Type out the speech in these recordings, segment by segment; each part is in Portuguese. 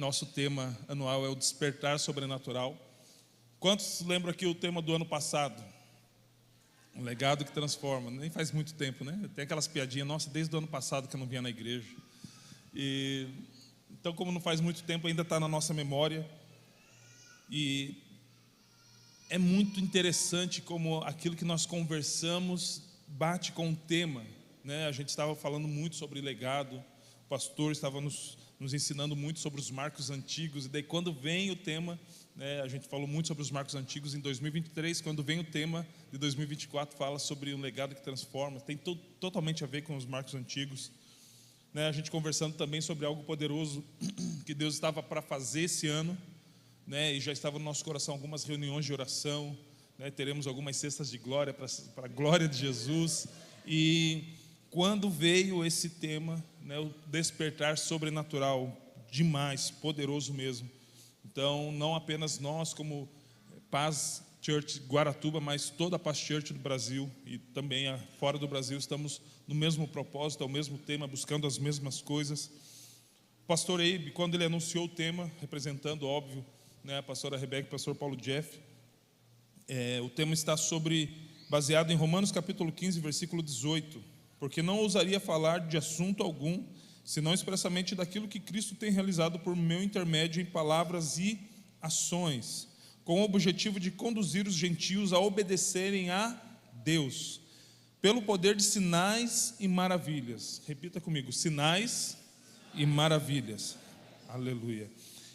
nosso tema anual é o Despertar Sobrenatural. Quantos lembram aqui o tema do ano passado? Um legado que transforma. Nem faz muito tempo, né? Tem aquelas piadinhas, nossa, desde o ano passado que eu não vinha na igreja. Então, como não faz muito tempo, ainda está na nossa memória. E é muito interessante como aquilo que nós conversamos bate com o tema, né? A gente estava falando muito sobre legado, o pastor estava nos ensinando muito sobre os marcos antigos, e daí quando vem o tema, né, a gente falou muito sobre os marcos antigos em 2023, quando vem o tema de 2024, fala sobre um legado que transforma, tem totalmente a ver com os marcos antigos, né? A gente conversando também sobre algo poderoso que Deus estava para fazer esse ano, né, e já estava no nosso coração algumas reuniões de oração, né, teremos algumas cestas de glória para a glória de Jesus. E quando veio esse tema, né, o despertar sobrenatural, demais, poderoso mesmo. Então, não apenas nós como Paz Church Guaratuba, mas toda a Paz Church do Brasil e também fora do Brasil, estamos no mesmo propósito, ao mesmo tema, buscando as mesmas coisas. O pastor Abe, quando ele anunciou o tema, representando, óbvio, né, a pastora Rebeca e o pastor Paulo Jeff, o tema está baseado em Romanos capítulo 15, versículo 18, porque não ousaria falar de assunto algum, senão expressamente daquilo que Cristo tem realizado por meu intermédio em palavras e ações, com o objetivo de conduzir os gentios a obedecerem a Deus, pelo poder de sinais e maravilhas. Repita comigo: sinais e maravilhas. Aleluia.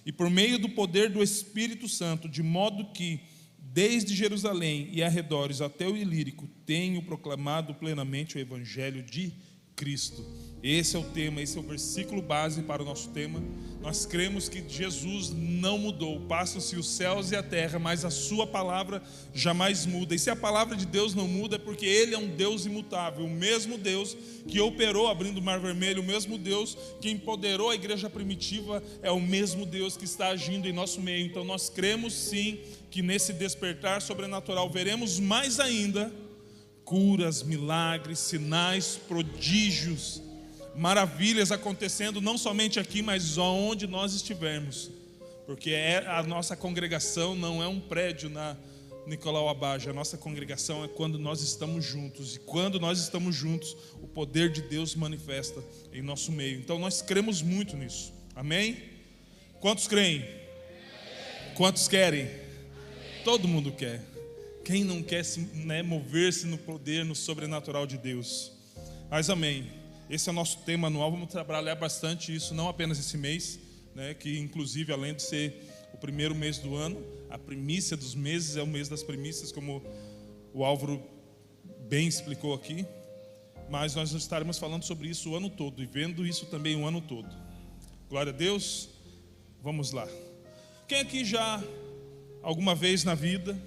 E por meio do poder do Espírito Santo, de modo que, desde Jerusalém e arredores até o Ilírico, tenho proclamado plenamente o Evangelho de Cristo. Esse é o tema, esse é o versículo base para o nosso tema. Nós cremos que Jesus não mudou, passam-se os céus e a terra, mas a sua palavra jamais muda. E se a palavra de Deus não muda, é porque Ele é um Deus imutável. O mesmo Deus que operou abrindo o Mar Vermelho, o mesmo Deus que empoderou a igreja primitiva, é o mesmo Deus que está agindo em nosso meio. Então nós cremos sim que nesse despertar sobrenatural veremos mais ainda curas, milagres, sinais, prodígios, maravilhas acontecendo, não somente aqui, mas onde nós estivermos, porque a nossa congregação não é um prédio na Nicolau Abaja, a nossa congregação é quando nós estamos juntos, e quando nós estamos juntos, o poder de Deus manifesta em nosso meio. Então nós cremos muito nisso, amém? Quantos creem? Quantos querem? Todo mundo quer. Quem não quer mover-se no poder, no sobrenatural de Deus? Mas amém. Esse é o nosso tema anual. Vamos trabalhar bastante isso, não apenas esse mês, né, que inclusive, além de ser o primeiro mês do ano, a primícia dos meses é o mês das primícias, como o Álvaro bem explicou aqui. Mas nós estaremos falando sobre isso o ano todo e vendo isso também o ano todo. Glória a Deus. Vamos lá. Quem aqui já, alguma vez na vida,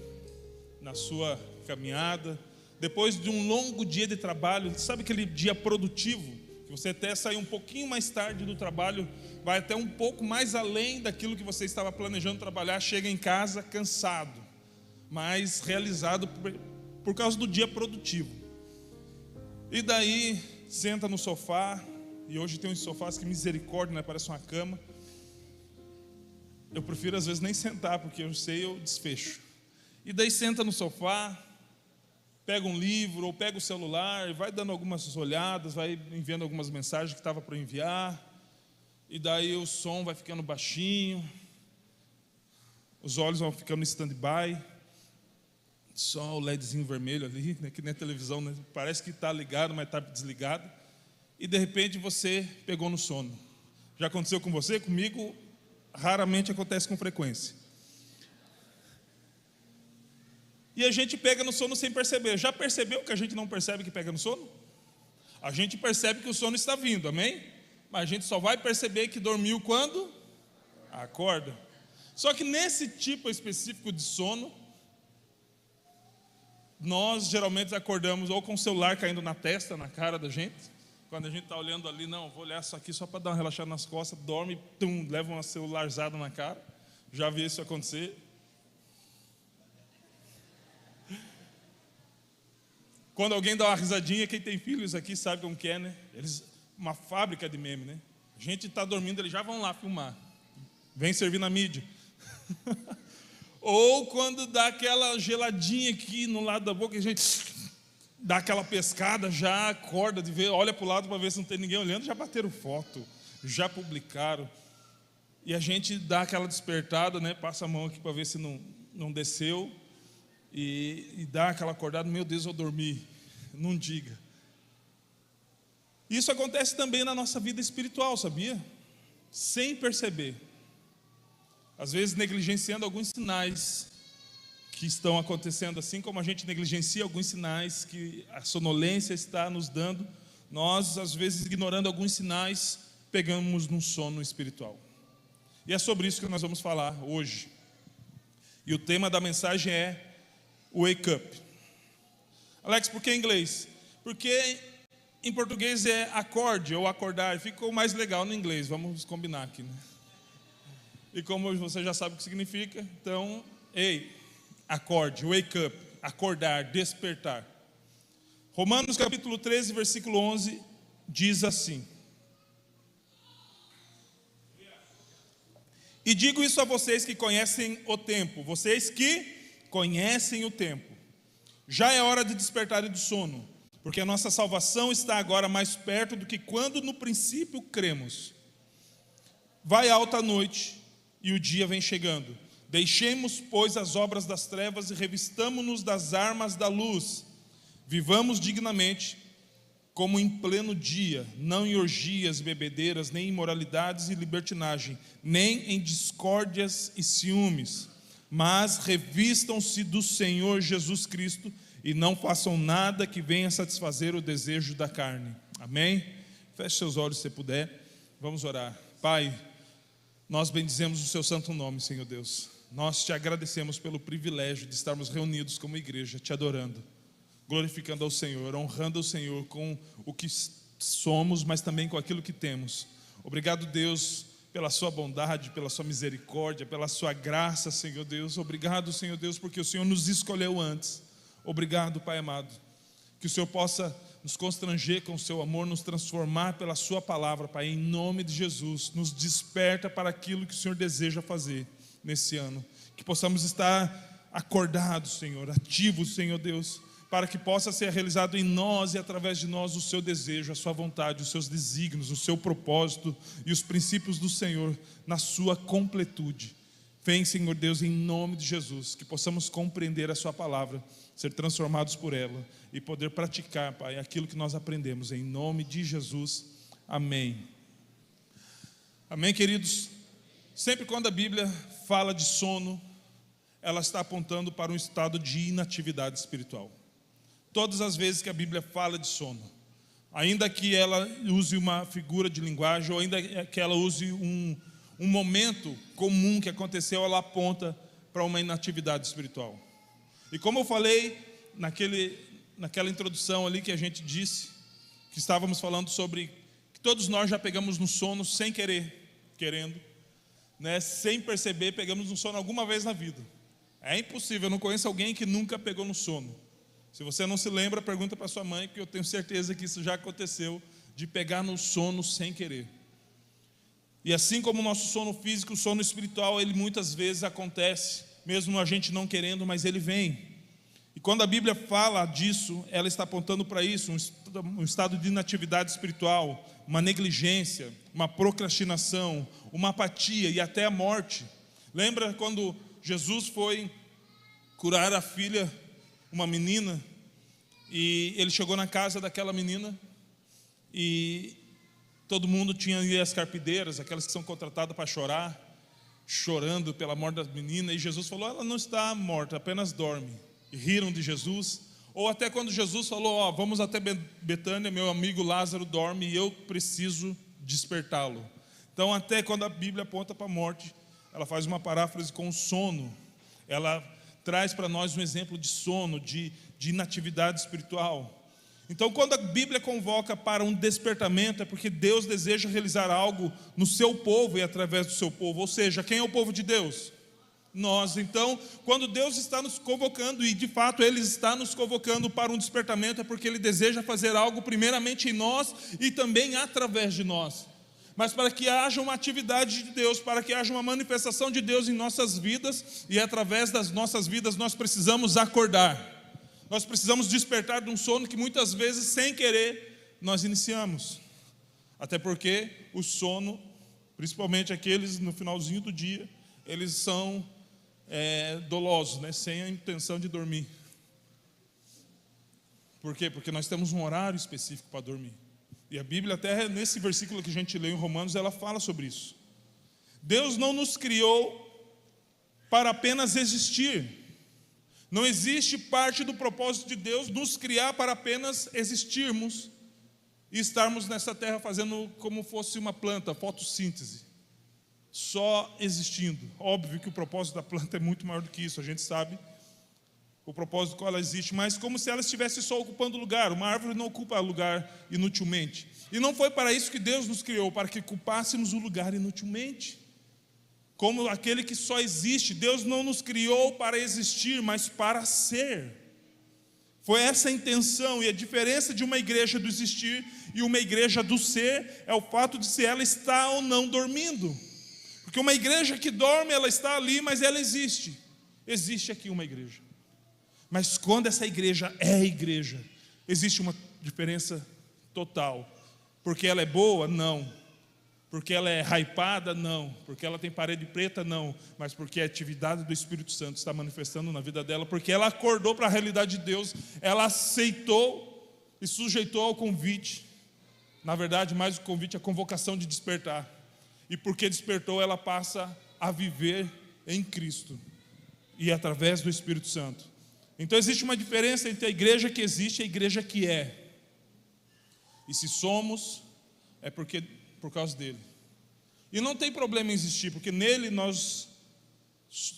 na sua caminhada, depois de um longo dia de trabalho, sabe aquele dia produtivo, que você até sai um pouquinho mais tarde do trabalho, vai até um pouco mais além daquilo que você estava planejando trabalhar, chega em casa cansado, mas realizado por causa do dia produtivo. E daí, senta no sofá, e hoje tem uns sofás que misericórdia, né? Parece uma cama. Eu prefiro às vezes nem sentar, porque eu sei, eu desfecho. E daí senta no sofá, pega um livro ou pega o celular, vai dando algumas olhadas, vai enviando algumas mensagens que estava para enviar, e daí o som vai ficando baixinho, os olhos vão ficando em stand-by, só o LEDzinho vermelho ali, né, que nem a televisão, né, parece que está ligado, mas está desligado, e de repente você pegou no sono. Já aconteceu com você? Comigo raramente acontece com frequência. E a gente pega no sono sem perceber. Já percebeu que a gente não percebe que pega no sono? A gente percebe que o sono está vindo, amém? Mas a gente só vai perceber que dormiu quando? Acorda. Só que nesse tipo específico de sono, nós geralmente acordamos ou com o celular caindo na testa, na cara da gente. Quando a gente está olhando ali, não, vou olhar isso aqui só para dar uma relaxada nas costas, dorme, leva uma celularzada na cara. Já vi isso acontecer. Quando alguém dá uma risadinha, quem tem filhos aqui sabe como que é, né? Uma fábrica de meme, né? A gente está dormindo, eles já vão lá filmar. vem servir na mídia. Ou quando dá aquela geladinha aqui no lado da boca, a gente dá aquela pescada, já acorda de ver, olha para o lado para ver se não tem ninguém olhando, já bateram foto, já publicaram. E a gente dá aquela despertada, né? Passa a mão aqui para ver se não desceu. E dá aquela acordada, meu Deus, eu dormi. Não diga. Isso acontece também na nossa vida espiritual, sabia? Sem perceber. Às vezes negligenciando alguns sinais que estão acontecendo, assim como a gente negligencia alguns sinais que a sonolência está nos dando, nós, às vezes, ignorando alguns sinais, pegamos num sono espiritual. E é sobre isso que nós vamos falar hoje. E o tema da mensagem é Wake Up. Alex, por que em inglês? Porque em português é acorde ou acordar, ficou mais legal no inglês, vamos combinar aqui, né? E como você já sabe o que significa, então, acorde, wake up, acordar, despertar. Romanos capítulo 13, versículo 11, diz assim: e digo isso a vocês que conhecem o tempo, vocês que conhecem o tempo, já é hora de despertarem do sono, porque a nossa salvação está agora mais perto do que quando no princípio cremos. Vai alta a noite, e o dia vem chegando. Deixemos, pois, as obras das trevas e revistamo-nos das armas da luz. Vivamos dignamente, como em pleno dia, não em orgias, bebedeiras, nem em imoralidades e libertinagem, nem em discórdias e ciúmes, mas revistam-se do Senhor Jesus Cristo e não façam nada que venha satisfazer o desejo da carne. Amém? Feche seus olhos se puder. Vamos orar. Pai, nós bendizemos o seu santo nome, Senhor Deus. Nós te agradecemos pelo privilégio de estarmos reunidos como igreja, te adorando, glorificando ao Senhor, honrando ao Senhor com o que somos, mas também com aquilo que temos. Obrigado, Deus, pela sua bondade, pela sua misericórdia, pela sua graça, Senhor Deus. Obrigado, Senhor Deus, porque o Senhor nos escolheu antes. Obrigado, Pai amado, que o Senhor possa nos constranger com o seu amor, nos transformar pela sua palavra, Pai, em nome de Jesus. Nos desperta para aquilo que o Senhor deseja fazer nesse ano, que possamos estar acordados, Senhor, ativos, Senhor Deus, para que possa ser realizado em nós e através de nós o seu desejo, a sua vontade, os seus desígnios, o seu propósito e os princípios do Senhor na sua completude. Vem, Senhor Deus, em nome de Jesus, que possamos compreender a sua palavra, ser transformados por ela e poder praticar, Pai, aquilo que nós aprendemos, em nome de Jesus. Amém. Amém, queridos? Sempre quando a Bíblia fala de sono, ela está apontando para um estado de inatividade espiritual. Todas as vezes que a Bíblia fala de sono, ainda que ela use uma figura de linguagem, ou ainda que ela use um momento comum que aconteceu, ela aponta para uma inatividade espiritual. E como eu falei naquela introdução ali que a gente disse, que estávamos falando sobre que todos nós já pegamos no sono sem querer, querendo, né, sem perceber, pegamos no sono alguma vez na vida. É impossível, eu não conheço alguém que nunca pegou no sono. Se você não se lembra, pergunta para sua mãe, porque eu tenho certeza que isso já aconteceu, de pegar no sono sem querer. E assim como o nosso sono físico, o sono espiritual, ele muitas vezes acontece, mesmo a gente não querendo, mas ele vem. E quando a Bíblia fala disso, ela está apontando para isso, um estado de inatividade espiritual, uma negligência, uma procrastinação, uma apatia e até a morte. Lembra quando Jesus foi curar a filha, uma menina, e ele chegou na casa daquela menina, e todo mundo tinha ali as carpideiras, aquelas que são contratadas para chorar, chorando pela morte da menina, e Jesus falou, ela não está morta, apenas dorme. E riram de Jesus. Ou até quando Jesus falou, vamos até Betânia, meu amigo Lázaro dorme e eu preciso despertá-lo. Então até quando a Bíblia aponta para a morte, ela faz uma paráfrase com o sono. Ela traz para nós um exemplo de sono, de inatividade espiritual. Então quando a Bíblia convoca para um despertamento, é porque Deus deseja realizar algo no seu povo e através do seu povo. Ou seja, quem é o povo de Deus? Nós. Então, quando Deus está nos convocando, e de fato Ele está nos convocando para um despertamento, é porque Ele deseja fazer algo primeiramente em nós e também através de nós. mas para que haja uma atividade de Deus, para que haja uma manifestação de Deus em nossas vidas, e através das nossas vidas nós precisamos acordar, nós precisamos despertar de um sono que muitas vezes, sem querer, nós iniciamos, até porque o sono, principalmente aqueles no finalzinho do dia, eles são dolosos, né? Sem a intenção de dormir. Por quê? Porque nós temos um horário específico para dormir. E a Bíblia, até nesse versículo que a gente leu em Romanos, ela fala sobre isso. Deus não nos criou para apenas existir. Não existe parte do propósito de Deus nos criar para apenas existirmos e estarmos nessa terra fazendo como fosse uma planta, fotossíntese, só existindo. Óbvio que o propósito da planta é muito maior do que isso, a gente sabe o propósito do qual ela existe, mas como se ela estivesse só ocupando lugar. Uma árvore não ocupa lugar inutilmente. E não foi para isso que Deus nos criou, para que ocupássemos o lugar inutilmente. Como aquele que só existe. Deus não nos criou para existir, mas para ser. Foi essa a intenção. E a diferença de uma igreja do existir e uma igreja do ser é o fato de se ela está ou não dormindo. Porque uma igreja que dorme, ela está ali, mas ela existe. Existe aqui uma igreja. Mas quando essa igreja é igreja, existe uma diferença total. Porque ela é boa? Não. Porque ela é hypada? Não. Porque ela tem parede preta? Não. Mas porque a atividade do Espírito Santo está manifestando na vida dela, porque ela acordou para a realidade de Deus, ela aceitou e sujeitou ao convite. Na verdade, mais o convite, a convocação de despertar. E porque despertou, ela passa a viver em Cristo e através do Espírito Santo. Então existe uma diferença entre a igreja que existe e a igreja que é. E se somos, é por causa dele. E não tem problema em existir, porque nele nós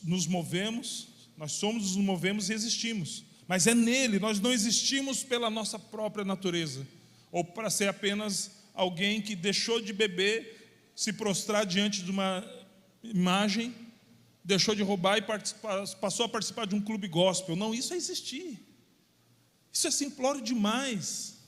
nos movemos, nós somos, nos movemos e existimos. Mas é nele, nós não existimos pela nossa própria natureza, ou para ser apenas alguém que deixou de beber, se prostrar diante de uma imagem, deixou de roubar e passou a participar de um clube gospel. Não, isso é existir. Isso é simplório demais.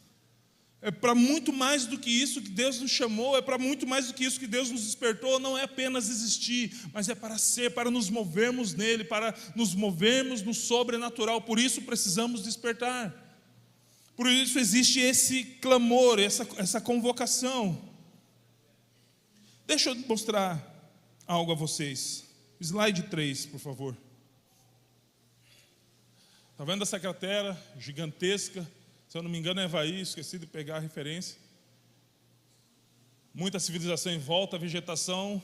É para muito mais do que isso que Deus nos chamou, é para muito mais do que isso que Deus nos despertou. Não é apenas existir, mas é para ser, para nos movermos nele, para nos movermos no sobrenatural. Por isso precisamos despertar. Por isso existe esse clamor, essa convocação. Deixa eu mostrar algo a vocês. Slide 3, por favor. Está vendo essa cratera gigantesca? Se eu não me engano é Havaí, esqueci de pegar a referência. Muita civilização em volta, vegetação.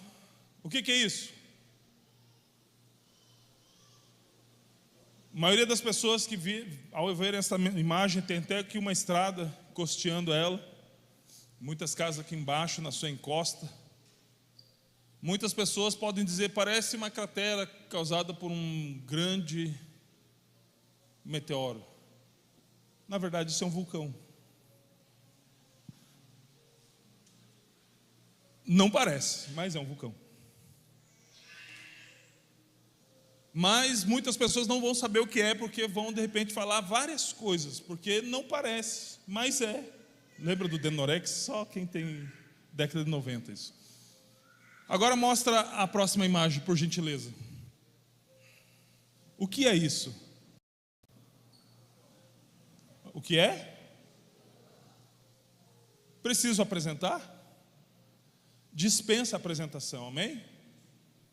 O que é isso? A maioria das pessoas que ao ver essa imagem, tem até aqui uma estrada costeando ela. Muitas casas aqui embaixo, na sua encosta. Muitas pessoas podem dizer, parece uma cratera causada por um grande meteoro. Na verdade, isso é um vulcão. Não parece, mas é um vulcão. Mas muitas pessoas não vão saber o que é, porque vão de repente falar várias coisas, porque não parece, mas é. Lembra do Denorex? Só quem tem década de 90 isso. Agora mostra a próxima imagem, por gentileza. O que é isso? O que é? Preciso apresentar? Dispensa a apresentação, amém?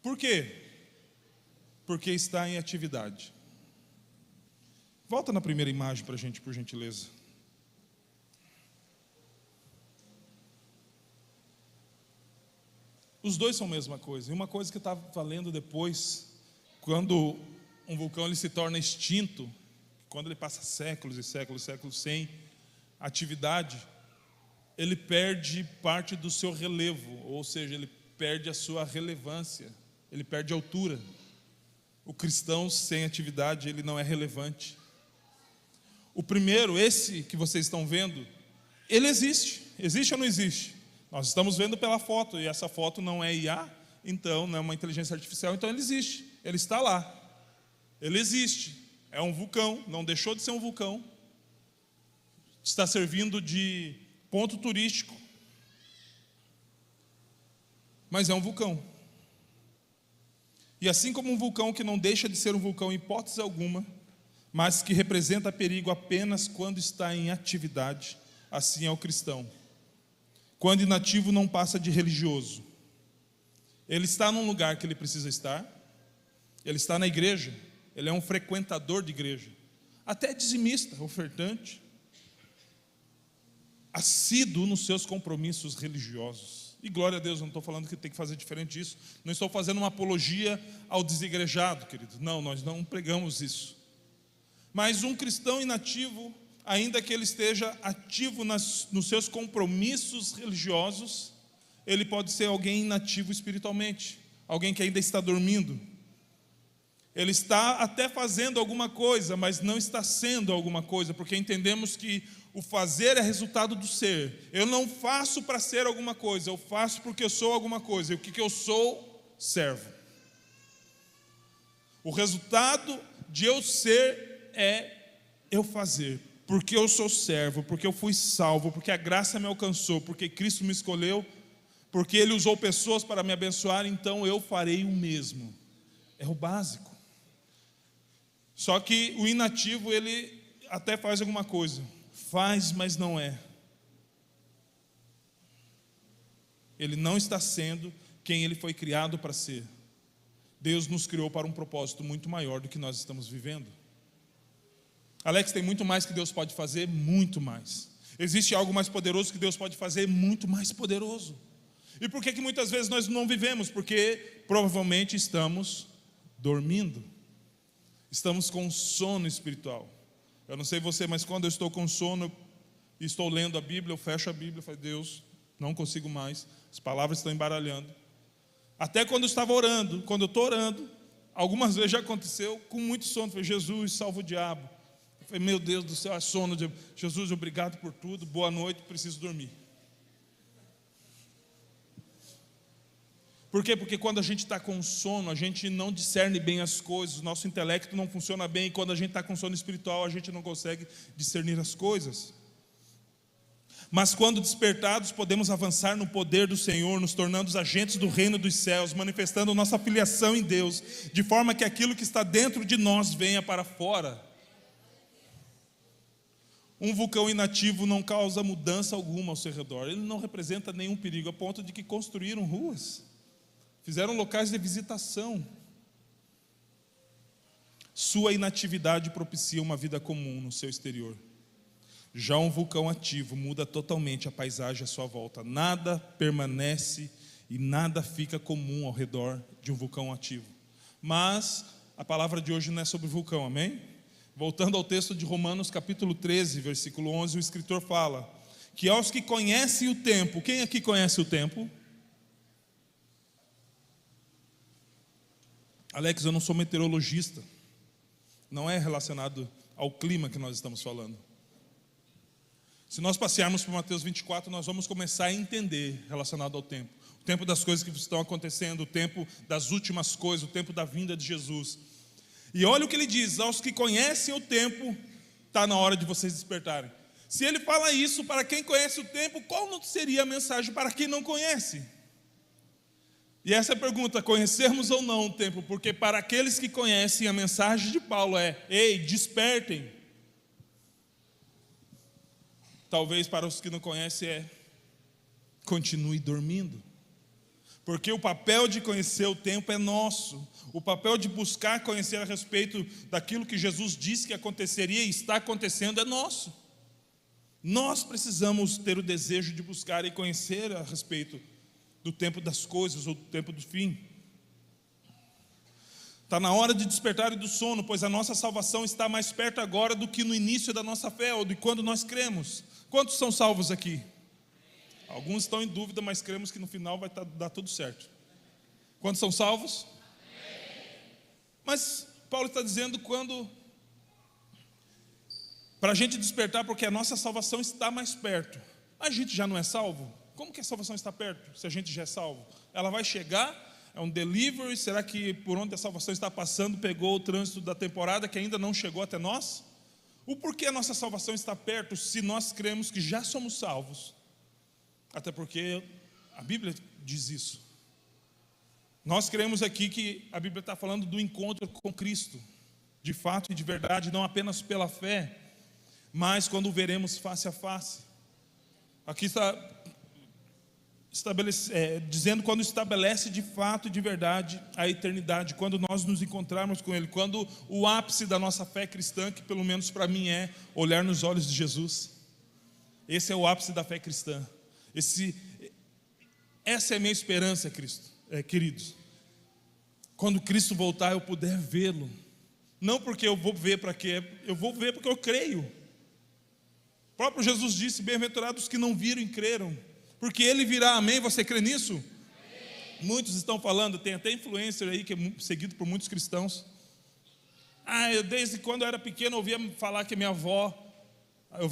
Por quê? Porque está em atividade. Volta na primeira imagem para a gente, por gentileza. Os dois são a mesma coisa. E uma coisa que eu estava falando depois, quando um vulcão ele se torna extinto, quando ele passa séculos e séculos e séculos sem atividade, ele perde parte do seu relevo, ou seja, ele perde a sua relevância, ele perde altura. O cristão sem atividade, ele não é relevante. O primeiro, esse que vocês estão vendo, ele existe. Existe ou não existe? Nós estamos vendo pela foto, e essa foto não é IA, então não é uma inteligência artificial, então ele existe, ele está lá. Ele existe, é um vulcão, não deixou de ser um vulcão. Está servindo de ponto turístico. mas é um vulcão. E assim como um vulcão que não deixa de ser um vulcão em hipótese alguma, mas que representa perigo apenas quando está em atividade, assim é o cristão. Quando inativo, não passa de religioso. Ele está num lugar que ele precisa estar, ele está na igreja, ele é um frequentador de igreja, até dizimista, ofertante, assíduo nos seus compromissos religiosos. E glória a Deus, eu não estou falando que tem que fazer diferente disso, não estou fazendo uma apologia ao desigrejado, querido. Não, nós não pregamos isso. Mas um cristão inativo, ainda que ele esteja ativo nos seus compromissos religiosos, ele pode ser alguém inativo espiritualmente, alguém que ainda está dormindo. Ele está até fazendo alguma coisa, mas não está sendo alguma coisa, porque entendemos que o fazer é resultado do ser. Eu não faço para ser alguma coisa, eu faço porque eu sou alguma coisa. E o que eu sou? Servo. O resultado de eu ser é eu fazer, porque eu sou servo, porque eu fui salvo, porque a graça me alcançou, porque Cristo me escolheu, porque Ele usou pessoas para me abençoar, então eu farei o mesmo. É o básico. Só que o inativo, ele até faz alguma coisa, faz, mas não é. Ele não está sendo quem ele foi criado para ser. Deus nos criou para um propósito muito maior do que nós estamos vivendo. Alex, tem muito mais que Deus pode fazer, muito mais. Existe algo mais poderoso que Deus pode fazer, muito mais poderoso. E por que muitas vezes nós não vivemos? Porque provavelmente estamos dormindo. Estamos com sono espiritual. Eu não sei você, mas quando eu estou com sono e estou lendo a Bíblia, eu fecho a Bíblia e falo, Deus, não consigo mais, as palavras estão embaralhando. Até quando eu estava orando, quando eu estou orando, algumas vezes já aconteceu, com muito sono, eu falei, Jesus, salva o diabo. Eu falei, meu Deus do céu, é sono. Jesus, obrigado por tudo, boa noite, preciso dormir. Por quê? Porque quando a gente está com sono, a gente não discerne bem as coisas, o nosso intelecto não funciona bem, e quando a gente está com sono espiritual, a gente não consegue discernir as coisas. Mas quando despertados, podemos avançar no poder do Senhor, nos tornando agentes do reino dos céus, manifestando nossa filiação em Deus, de forma que aquilo que está dentro de nós venha para fora. Um vulcão inativo não causa mudança alguma ao seu redor, ele não representa nenhum perigo, a ponto de que construíram ruas, fizeram locais de visitação. Sua inatividade propicia uma vida comum no seu exterior. Já um vulcão ativo muda totalmente a paisagem à sua volta. Nada permanece e nada fica comum ao redor de um vulcão ativo. Mas a palavra de hoje não é sobre vulcão, amém? Voltando ao texto de Romanos capítulo 13, versículo 11, o escritor fala que aos que conhecem o tempo, quem aqui conhece o tempo? Alex, eu não sou meteorologista, não é relacionado ao clima que nós estamos falando. Se nós passearmos por Mateus 24, nós vamos começar a entender relacionado ao tempo. O tempo das coisas que estão acontecendo, o tempo das últimas coisas, o tempo da vinda de Jesus. E olha o que ele diz, aos que conhecem o tempo, está na hora de vocês despertarem. Se ele fala isso para quem conhece o tempo, qual não seria a mensagem para quem não conhece? E essa é a pergunta, conhecermos ou não o tempo? Porque para aqueles que conhecem, a mensagem de Paulo é, ei, despertem. Talvez para os que não conhecem é, continue dormindo. Porque o papel de conhecer o tempo é nosso. O papel de buscar conhecer a respeito daquilo que Jesus disse que aconteceria e está acontecendo é nosso. Nós precisamos ter o desejo de buscar e conhecer a respeito do tempo das coisas ou do tempo do fim. Está na hora de despertar do sono, pois a nossa salvação está mais perto agora do que no início da nossa fé, ou de quando nós cremos. Quantos são salvos aqui? Alguns estão em dúvida, mas cremos que no final vai dar tudo certo. Quantos são salvos? Mas Paulo está dizendo para a gente despertar, porque a nossa salvação está mais perto. A gente já não é salvo? Como que a salvação está perto, se a gente já é salvo? Ela vai chegar, é um delivery, será que por onde a salvação está passando, pegou o trânsito da temporada que ainda não chegou até nós? O porquê a nossa salvação está perto, se nós cremos que já somos salvos? Até porque a Bíblia diz isso. Nós cremos aqui que a Bíblia está falando do encontro com Cristo, de fato e de verdade, não apenas pela fé, mas quando o veremos face a face. Aqui está dizendo quando estabelece de fato e de verdade a eternidade, quando nós nos encontrarmos com Ele, quando o ápice da nossa fé cristã, que pelo menos para mim é olhar nos olhos de Jesus. Esse é o ápice da fé cristã. Essa é a minha esperança, queridos. Quando Cristo voltar, eu puder vê-lo. Não porque eu vou ver para quê, eu vou ver porque eu creio. O próprio Jesus disse: bem-aventurados os que não viram e creram, porque Ele virá. Amém? Você crê nisso? Amém. Muitos estão falando, tem até influencer aí que é seguido por muitos cristãos. Eu desde quando eu era pequeno eu ouvia falar que minha avó, eu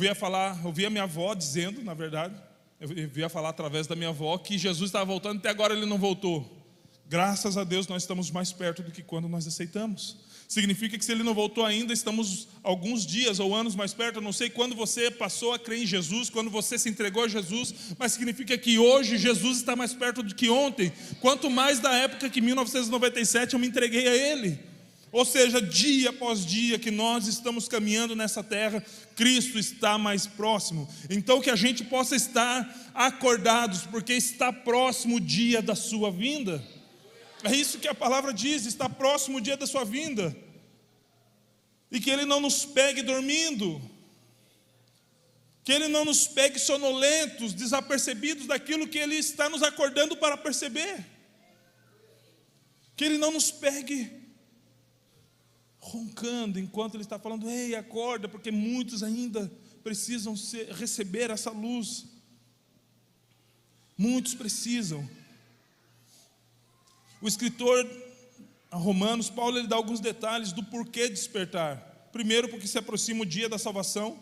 ouvia minha avó dizendo, na verdade, eu ouvia falar através da minha avó que Jesus estava voltando, até agora Ele não voltou. Graças a Deus nós estamos mais perto do que quando nós aceitamos. Significa que se Ele não voltou ainda, estamos alguns dias ou anos mais perto. Eu não sei quando você passou a crer em Jesus, quando você se entregou a Jesus, mas significa que hoje Jesus está mais perto do que ontem, quanto mais da época que em 1997 eu me entreguei a Ele. Ou seja, dia após dia que nós estamos caminhando nessa terra, Cristo está mais próximo. Então que a gente possa estar acordados, porque está próximo o dia da sua vinda. É isso que a palavra diz, está próximo o dia da sua vinda. E que Ele não nos pegue dormindo, que Ele não nos pegue sonolentos, desapercebidos daquilo que Ele está nos acordando para perceber, que Ele não nos pegue roncando enquanto Ele está falando: ei, acorda, porque muitos ainda precisam receber essa luz. Muitos precisam. O escritor a Romanos, Paulo, ele dá alguns detalhes do porquê despertar. Primeiro, porque se aproxima o dia da salvação,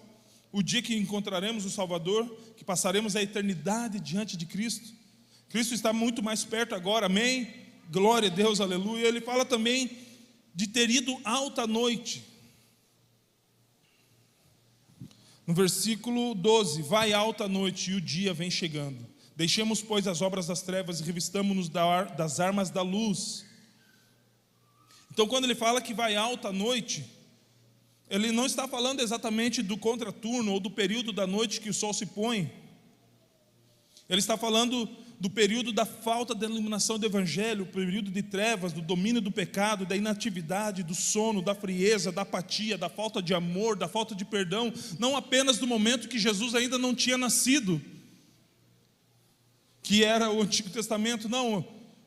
o dia que encontraremos o Salvador, que passaremos a eternidade diante de Cristo. Cristo está muito mais perto agora, amém? Glória a Deus, aleluia. Ele fala também de ter ido alta noite. No versículo 12: vai alta noite e o dia vem chegando. Deixemos, pois, as obras das trevas e revistamo-nos das armas da luz. Então, quando ele fala que vai alta noite, ele não está falando exatamente do contraturno ou do período da noite que o sol se põe. Ele está falando do período da falta da iluminação do evangelho, o período de trevas, do domínio do pecado, da inatividade, do sono, da frieza, da apatia, da falta de amor, da falta de perdão, não apenas do momento que Jesus ainda não tinha nascido, que era o Antigo Testamento, não,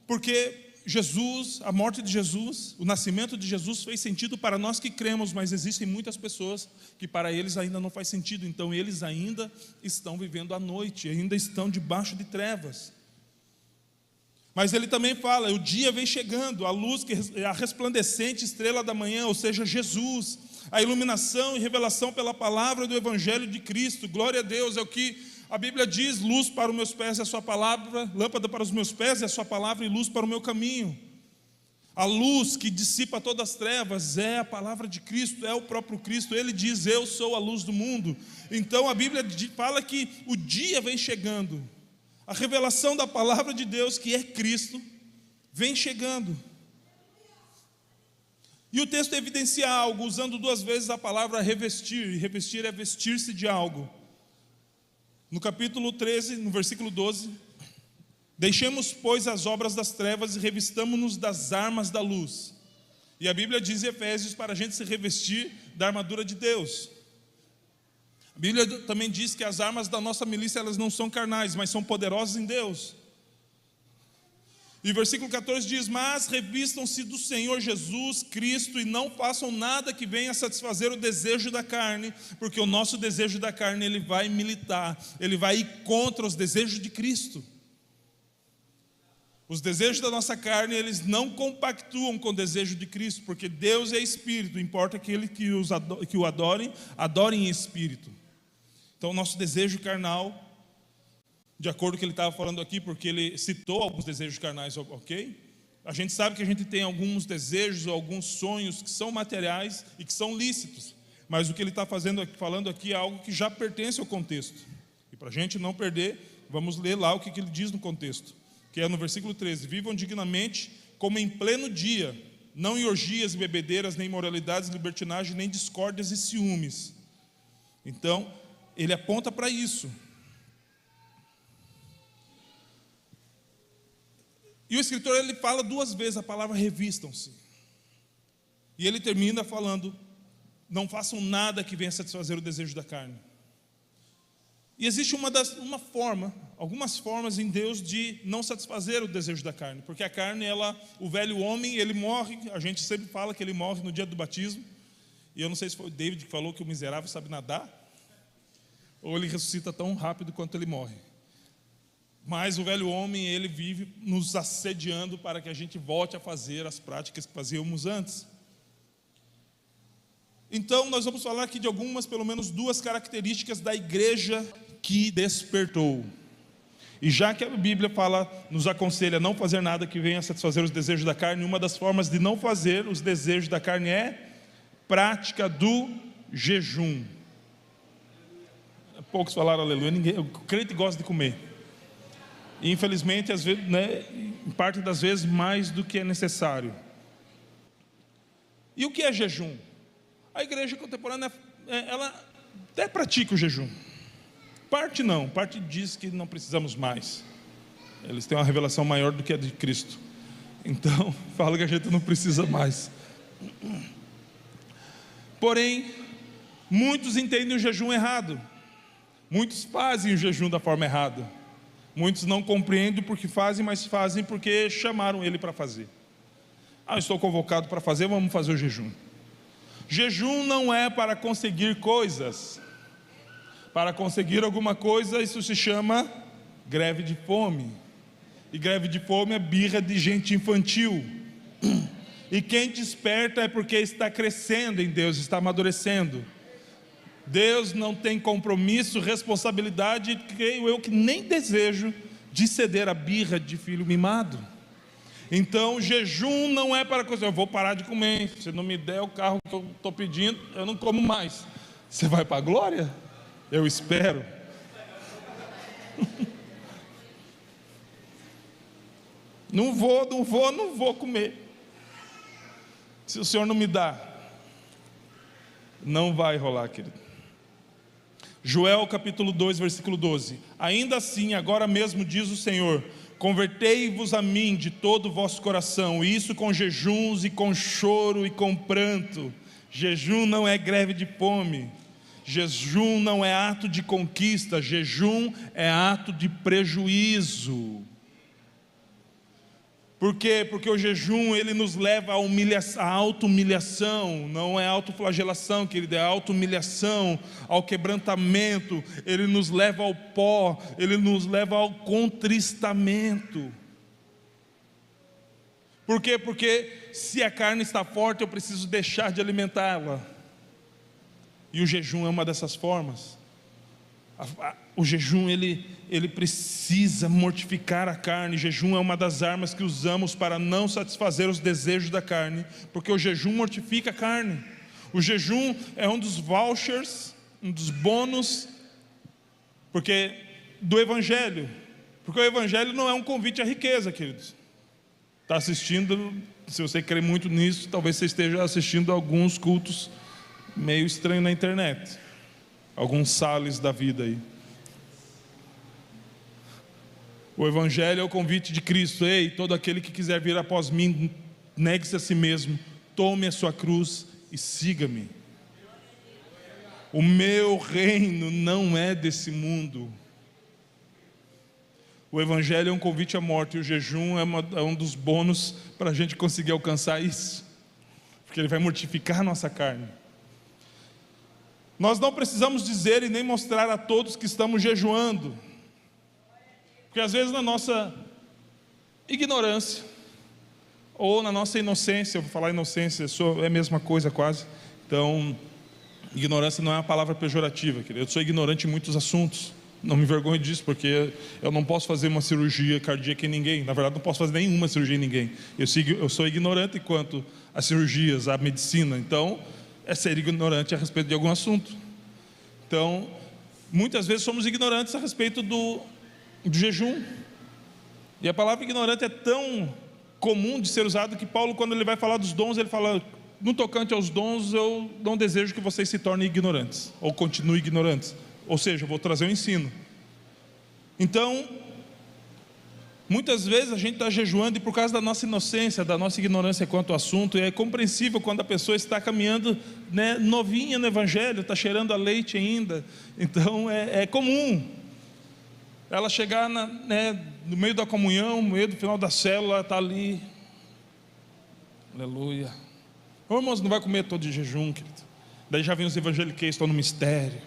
porque Jesus, a morte de Jesus, o nascimento de Jesus fez sentido para nós que cremos, mas existem muitas pessoas que para eles ainda não faz sentido, então eles ainda estão vivendo à noite, ainda estão debaixo de trevas. Mas ele também fala: o dia vem chegando, a luz, a resplandecente estrela da manhã, ou seja, Jesus, a iluminação e revelação pela palavra do Evangelho de Cristo. Glória a Deus, é o que a Bíblia diz: luz para os meus pés é a sua palavra, lâmpada para os meus pés é a sua palavra e luz para o meu caminho. A luz que dissipa todas as trevas é a palavra de Cristo, é o próprio Cristo. Ele diz: eu sou a luz do mundo. Então a Bíblia fala que o dia vem chegando, a revelação da palavra de Deus, que é Cristo, vem chegando. E o texto evidencia algo, usando duas vezes a palavra revestir, e revestir é vestir-se de algo. No capítulo 13, no versículo 12: deixemos, pois, as obras das trevas e revistamo-nos das armas da luz. E a Bíblia diz em Efésios para a gente se revestir da armadura de Deus. A Bíblia também diz que as armas da nossa milícia, elas não são carnais, mas são poderosas em Deus. E o versículo 14 diz: mas revistam-se do Senhor Jesus Cristo e não façam nada que venha satisfazer o desejo da carne, porque o nosso desejo da carne, ele vai militar, ele vai ir contra os desejos de Cristo. Os desejos da nossa carne, eles não compactuam com o desejo de Cristo, porque Deus é Espírito, importa que aqueles que o adorem, adorem em Espírito. Então o nosso desejo carnal, de acordo com o que ele estava falando aqui, porque ele citou alguns desejos carnais, ok? A gente sabe que a gente tem alguns desejos ou alguns sonhos que são materiais e que são lícitos, mas o que ele está falando aqui é algo que já pertence ao contexto. E para a gente não perder, vamos ler lá o que ele diz no contexto, que é no versículo 13: vivam dignamente como em pleno dia, não em orgias e bebedeiras, nem imoralidades, libertinagem, nem discórdias e ciúmes. Então, ele aponta para isso. E o escritor, ele fala 2 vezes a palavra revistam-se. E ele termina falando: não façam nada que venha satisfazer o desejo da carne. E existe algumas formas em Deus de não satisfazer o desejo da carne. Porque a carne, o velho homem, ele morre. A gente sempre fala que ele morre no dia do batismo. E eu não sei se foi o David que falou que o miserável sabe nadar, ou ele ressuscita tão rápido quanto ele morre. Mas o velho homem, ele vive nos assediando para que a gente volte a fazer as práticas que fazíamos antes. Então, nós vamos falar aqui de pelo menos 2 características da igreja que despertou. E já que a Bíblia nos aconselha a não fazer nada que venha a satisfazer os desejos da carne, uma das formas de não fazer os desejos da carne é prática do jejum. Poucos falaram aleluia. O crente gosta de comer. E infelizmente, às vezes, em parte das vezes, mais do que é necessário. E o que é jejum? A igreja contemporânea, ela até pratica o jejum. Parte não, parte diz que não precisamos mais. Eles têm uma revelação maior do que a de Cristo. Então, fala que a gente não precisa mais. Porém, muitos entendem o jejum errado. Muitos fazem o jejum da forma errada. Muitos não compreendem porque fazem, mas fazem porque chamaram ele para fazer. Eu estou convocado para fazer, vamos fazer o jejum. Jejum não é para conseguir coisas. Para conseguir alguma coisa, isso se chama greve de fome. E greve de fome é birra de gente infantil. E quem desperta é porque está crescendo em Deus, está amadurecendo. Deus não tem compromisso, responsabilidade, creio eu que nem desejo de ceder a birra de filho mimado. Então, jejum não é para coisa, eu vou parar de comer, se não me der o carro que eu estou pedindo, eu não como mais. Você vai para a glória? Eu espero. Não vou comer. Se o Senhor não me dá, não vai rolar, querido. Joel capítulo 2, versículo 12. Ainda assim, agora mesmo diz o Senhor: convertei-vos a mim de todo o vosso coração, e isso com jejuns e com choro e com pranto. Jejum não é greve de fome. Jejum não é ato de conquista. Jejum é ato de prejuízo. Por quê? Porque o jejum, ele nos leva à auto-humilhação. Não é autoflagelação, querido, é auto-humilhação, ao quebrantamento. Ele nos leva ao pó, ele nos leva ao contristamento. Por quê? Porque se a carne está forte, eu preciso deixar de alimentá-la. E o jejum é uma dessas formas. O jejum, ele precisa mortificar a carne. O jejum é uma das armas que usamos para não satisfazer os desejos da carne, porque o jejum mortifica a carne. O jejum é um dos vouchers, um dos bônus, do Evangelho. Porque o Evangelho não é um convite à riqueza, queridos. Está assistindo, se você crê muito nisso, talvez você esteja assistindo alguns cultos meio estranhos na internet. Alguns sales da vida aí. O Evangelho é o convite de Cristo. Ei, todo aquele que quiser vir após mim, negue-se a si mesmo, tome a sua cruz e siga-me. O meu reino não é desse mundo. O Evangelho é um convite à morte, e o jejum é um dos bônus para a gente conseguir alcançar isso, porque ele vai mortificar a nossa carne. Nós não precisamos dizer e nem mostrar a todos que estamos jejuando, porque às vezes na nossa ignorância, ou na nossa inocência, eu vou falar inocência, é a mesma coisa quase, então, ignorância não é uma palavra pejorativa, eu sou ignorante em muitos assuntos, não me envergonho disso, porque eu não posso fazer uma cirurgia cardíaca em ninguém, na verdade não posso fazer nenhuma cirurgia em ninguém, eu sou ignorante quanto às cirurgias, à medicina, então, é ser ignorante a respeito de algum assunto. Então, muitas vezes somos ignorantes a respeito do jejum. E a palavra ignorante é tão comum de ser usado, que Paulo, quando ele vai falar dos dons, ele fala: no tocante aos dons, eu não desejo que vocês se tornem ignorantes, ou continuem ignorantes. Ou seja, eu vou trazer um ensino. Então, muitas vezes a gente está jejuando, e por causa da nossa inocência, da nossa ignorância quanto ao assunto, é compreensível quando a pessoa está caminhando, né, novinha no Evangelho, está cheirando a leite ainda. Então é comum ela chegar no meio da comunhão, no meio do final da célula, está ali, aleluia. Ô, irmãos, não vai comer todo de jejum, querido. Daí já vem os evangeliqueiros, estão no mistério.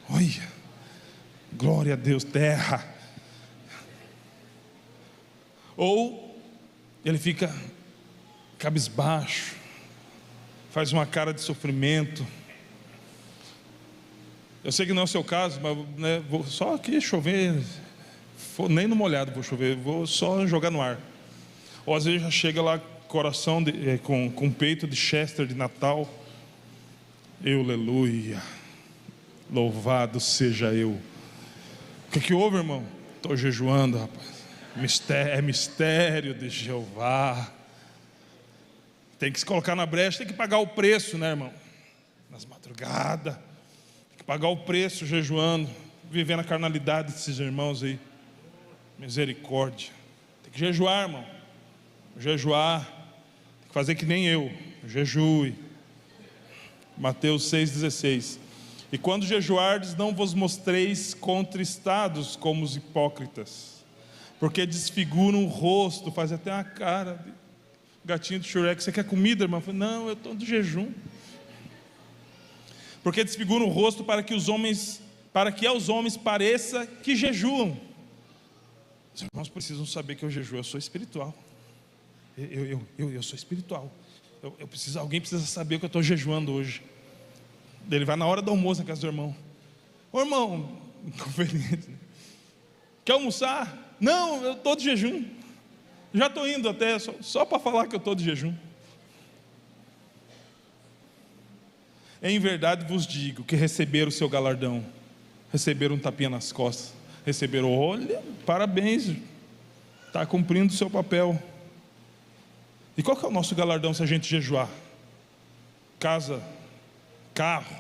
Olha, glória a Deus, terra. Ou ele fica cabisbaixo, faz uma cara de sofrimento. Eu sei que não é o seu caso, mas vou só aqui chover, nem no molhado vou chover, vou só jogar no ar. Ou às vezes já chega lá coração com peito de Chester de Natal. Aleluia, louvado seja eu. O que houve, irmão? Estou jejuando, rapaz. É mistério de Jeová. Tem que se colocar na brecha, tem que pagar o preço, né, irmão? Nas madrugadas, tem que pagar o preço jejuando, vivendo a carnalidade desses irmãos aí. Misericórdia. Tem que jejuar, irmão. Jejuar, tem que fazer que nem eu, jejue. Mateus 6,16. E quando jejuardes, não vos mostreis contristados como os hipócritas, porque desfiguram o rosto, faz até uma cara de gatinho de Shrek. Você quer comida, irmão? Não, eu estou de jejum. Porque desfiguram o rosto para que aos homens pareça que jejuam. Os irmãos precisam saber que eu jejuo, eu sou espiritual. Eu sou espiritual. Alguém precisa saber que eu estou jejuando hoje. Ele vai na hora do almoço na casa do irmão. Ô, irmão, inconveniente, né? Quer almoçar? Não, eu estou de jejum. Já estou indo até, só para falar que eu estou de jejum. Em verdade vos digo que receberam o seu galardão, receberam um tapinha nas costas, receberam, olha, parabéns, está cumprindo o seu papel. E qual que é o nosso galardão se a gente jejuar? Casa, carro,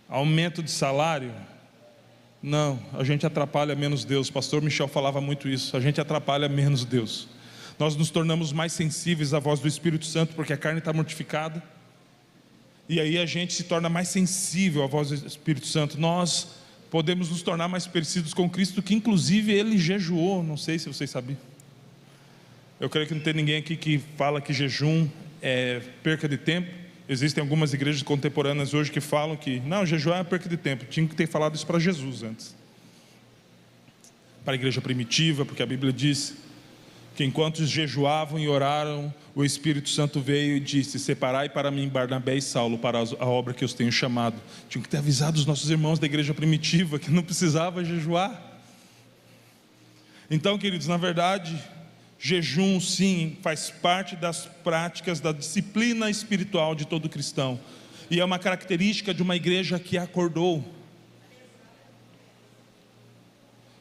aumento de salário? Não, a gente atrapalha menos Deus. O pastor Michel falava muito isso. A gente atrapalha menos Deus. Nós nos tornamos mais sensíveis à voz do Espírito Santo, porque a carne está mortificada. E aí a gente se torna mais sensível à voz do Espírito Santo. Nós podemos nos tornar mais parecidos com Cristo, que inclusive Ele jejuou. Não sei se vocês sabiam. Eu creio que não tem ninguém aqui que fala que jejum é perca de tempo. Existem algumas igrejas contemporâneas hoje que falam que não, jejuar é perca de tempo. Tinha que ter falado isso para Jesus antes. Para a igreja primitiva, porque a Bíblia diz que enquanto jejuavam e oraram, o Espírito Santo veio e disse: separai para mim Barnabé e Saulo para a obra que os tenho chamado. Tinham que ter avisado os nossos irmãos da igreja primitiva que não precisava jejuar. Então, queridos, na verdade, jejum, sim, faz parte das práticas da disciplina espiritual de todo cristão, e é uma característica de uma igreja que acordou.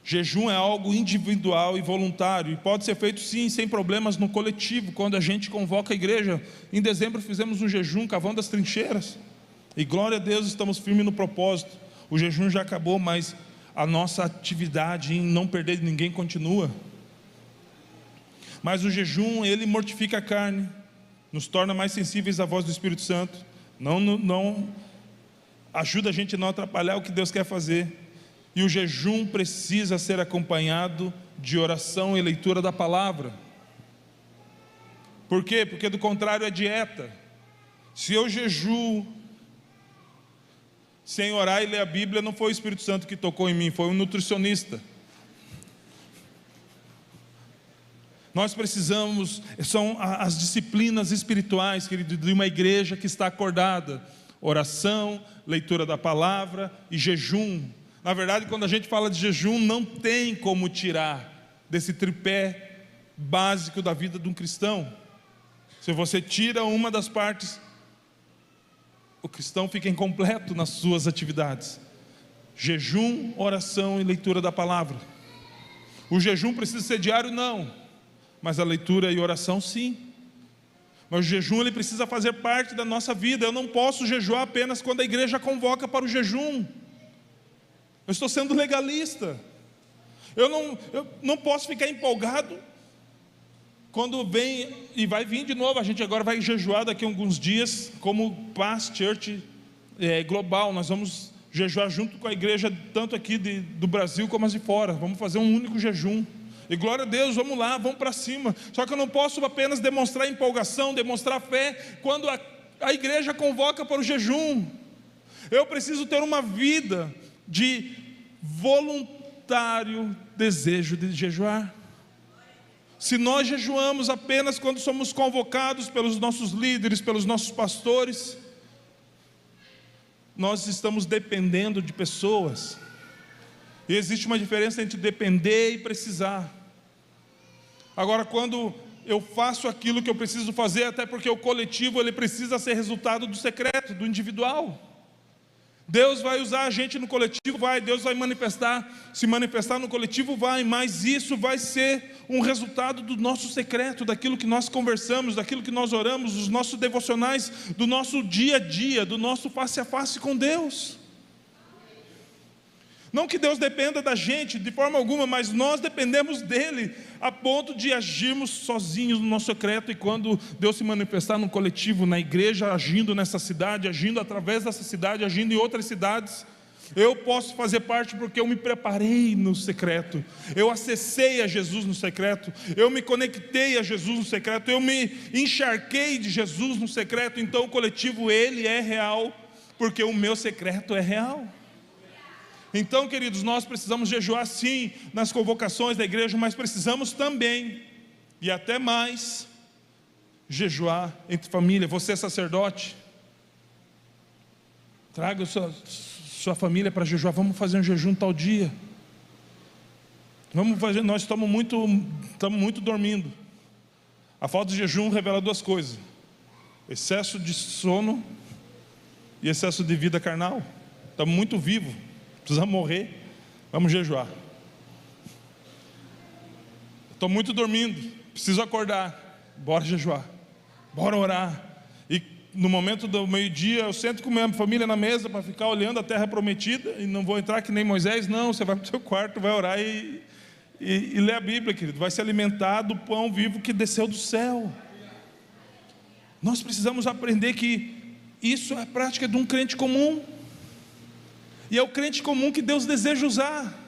Jejum é algo individual e voluntário, e pode ser feito sim, sem problemas, no coletivo. Quando a gente convoca a igreja, em dezembro fizemos um jejum, cavando as trincheiras, e glória a Deus, estamos firmes no propósito. O jejum já acabou, mas a nossa atividade em não perder ninguém continua. Mas o jejum, ele mortifica a carne, nos torna mais sensíveis à voz do Espírito Santo, não ajuda a gente a não atrapalhar o que Deus quer fazer. E o jejum precisa ser acompanhado de oração e leitura da palavra. Por quê? Porque do contrário é dieta. Se eu jejuo sem orar e ler a Bíblia, não foi o Espírito Santo que tocou em mim, foi um nutricionista. Nós precisamos, são as disciplinas espirituais, querido, de uma igreja que está acordada: oração, leitura da palavra e jejum. Na verdade, quando a gente fala de jejum, não tem como tirar desse tripé básico da vida de um cristão. Se você tira uma das partes, o cristão fica incompleto nas suas atividades. Jejum, oração e leitura da palavra. O jejum precisa ser diário? Não. Mas a leitura e oração, sim. Mas o jejum, ele precisa fazer parte da nossa vida. Eu não posso jejuar apenas quando a igreja convoca para o jejum. Eu estou sendo legalista. Eu não posso ficar empolgado quando vem, e vai vir de novo, a gente agora vai jejuar daqui a alguns dias, como Paz Church Global. Nós vamos jejuar junto com a igreja, tanto aqui do Brasil como as de fora. Vamos fazer um único jejum. E glória a Deus, vamos lá, vamos para cima. Só que eu não posso apenas demonstrar empolgação, demonstrar fé, quando a igreja convoca para o jejum. Eu preciso ter uma vida de voluntário desejo de jejuar. Se nós jejuamos apenas quando somos convocados pelos nossos líderes, pelos nossos pastores, nós estamos dependendo de pessoas. E existe uma diferença entre depender e precisar. Agora, quando eu faço aquilo que eu preciso fazer, até porque o coletivo, ele precisa ser resultado do secreto, do individual. Deus vai usar a gente no coletivo, vai. Deus vai se manifestar no coletivo, vai. Mas isso vai ser um resultado do nosso secreto, daquilo que nós conversamos, daquilo que nós oramos, dos nossos devocionais, do nosso dia a dia, do nosso face a face com Deus. Não que Deus dependa da gente de forma alguma, mas nós dependemos dEle a ponto de agirmos sozinhos no nosso secreto. E quando Deus se manifestar no coletivo, na igreja, agindo nessa cidade, agindo através dessa cidade, agindo em outras cidades, eu posso fazer parte porque eu me preparei no secreto, eu acessei a Jesus no secreto, eu me conectei a Jesus no secreto, eu me encharquei de Jesus no secreto. Então o coletivo, ele é real, porque o meu secreto é real. Então, queridos, nós precisamos jejuar sim nas convocações da igreja, mas precisamos também, e até mais, jejuar entre família. Você é sacerdote, traga sua família para jejuar. Vamos fazer um jejum tal dia. Vamos fazer. Nós estamos muito dormindo. A falta de jejum revela duas coisas: excesso de sono e excesso de vida carnal. Estamos muito vivos. Precisamos morrer, vamos jejuar. Estou muito dormindo, preciso acordar, bora jejuar, bora orar. E no momento do meio-dia eu sento com minha família na mesa para ficar olhando a terra prometida. E não vou entrar que nem Moisés, não. Você vai para o seu quarto, vai orar e ler a Bíblia, querido. Vai se alimentar do pão vivo que desceu do céu. Nós precisamos aprender que isso é a prática de um crente comum. E é o crente comum que Deus deseja usar.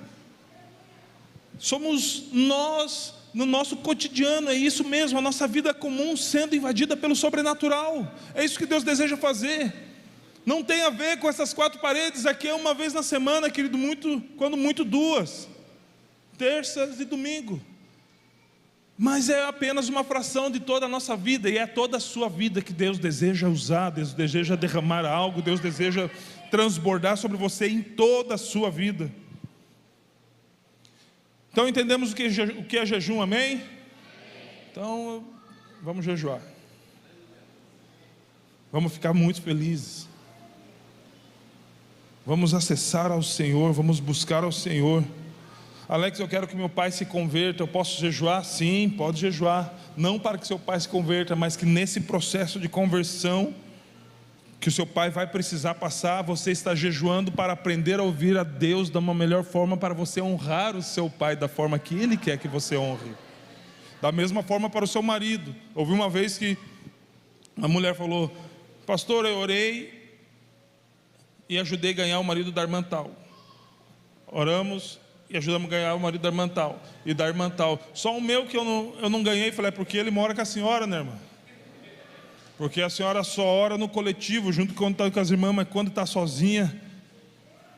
Somos nós, no nosso cotidiano, é isso mesmo, a nossa vida comum sendo invadida pelo sobrenatural. É isso que Deus deseja fazer. Não tem a ver com essas quatro paredes. Aqui é uma vez na semana, querido, quando muito duas, terças e domingo. Mas é apenas uma fração de toda a nossa vida, e é toda a sua vida que Deus deseja usar. Deus deseja derramar algo, Deus deseja transbordar sobre você em toda a sua vida. Então entendemos o que é jejum, amém? Então vamos jejuar. Vamos ficar muito felizes. Vamos acessar ao Senhor, vamos buscar ao Senhor. Alex, eu quero que meu pai se converta. Eu posso jejuar? Sim, pode jejuar. Não para que seu pai se converta, mas que nesse processo de conversão que o seu pai vai precisar passar, você está jejuando para aprender a ouvir a Deus da uma melhor forma, para você honrar o seu pai da forma que Ele quer que você honre. Da mesma forma para o seu marido. Ouvi uma vez que a mulher falou: pastor, eu orei e ajudei a ganhar o marido da irmã tal. Oramos e ajudamos a ganhar o marido da irmã tal e da irmã tal. Só o meu que eu não ganhei. Falei: é porque ele mora com a senhora, né, irmã? Porque a senhora só ora no coletivo, junto quando está com as irmãs, mas quando está sozinha,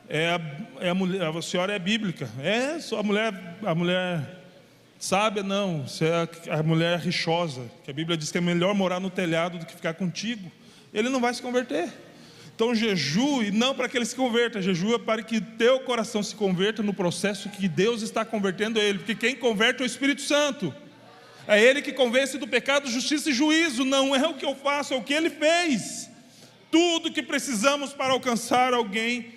a senhora é bíblica. É só a mulher sábia, não. Você é a mulher rixosa, que a Bíblia diz que é melhor morar no telhado do que ficar contigo. Ele não vai se converter. Então jejue, não para que ele se converta, jejua para que teu coração se converta no processo que Deus está convertendo ele. Porque quem converte é o Espírito Santo. É Ele que convence do pecado, justiça e juízo. Não é o que eu faço, é o que Ele fez. Tudo que precisamos para alcançar alguém,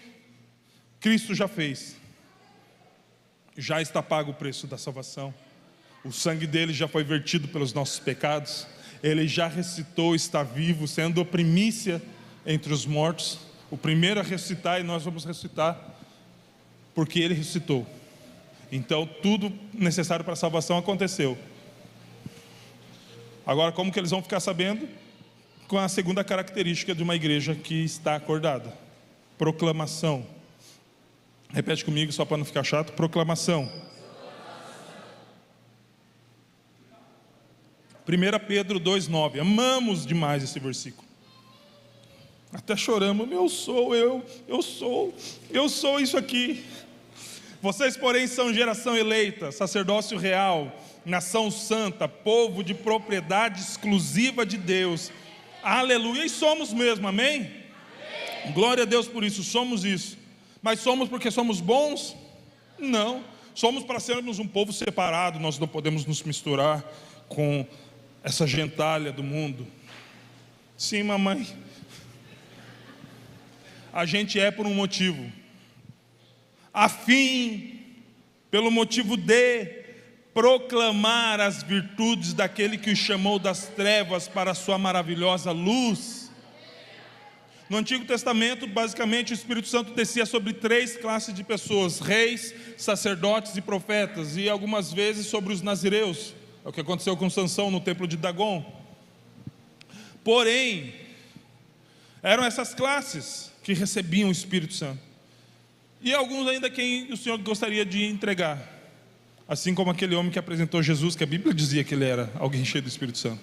Cristo já fez. Já está pago o preço da salvação. O sangue dele já foi vertido pelos nossos pecados. Ele já ressuscitou, está vivo, sendo a primícia entre os mortos. O primeiro a ressuscitar, e nós vamos ressuscitar, porque ele ressuscitou. Então tudo necessário para a salvação aconteceu. Agora, como que eles vão ficar sabendo? Com a segunda característica de uma igreja que está acordada: proclamação. Repete comigo, só para não ficar chato: proclamação. 1 Pedro 2,9. Amamos demais esse versículo. Até choramos. Eu sou isso aqui. Vocês, porém, são geração eleita, sacerdócio real, nação santa, povo de propriedade exclusiva de Deus. Aleluia. E somos mesmo, amém? Amém. Glória a Deus por isso, somos isso. Mas somos porque somos bons? Não. Somos para sermos um povo separado. Nós não podemos nos misturar com essa gentalha do mundo. Sim, mamãe. A gente é por um motivo. A fim, pelo motivo de proclamar as virtudes daquele que o chamou das trevas para a sua maravilhosa luz. No Antigo Testamento, basicamente, o Espírito Santo descia sobre 3 classes de pessoas: reis, sacerdotes e profetas, e algumas vezes sobre os nazireus. É o que aconteceu com Sansão no templo de Dagon. Porém, eram essas classes que recebiam o Espírito Santo. E alguns ainda quem o Senhor gostaria de entregar, assim como aquele homem que apresentou Jesus, que a Bíblia dizia que ele era alguém cheio do Espírito Santo.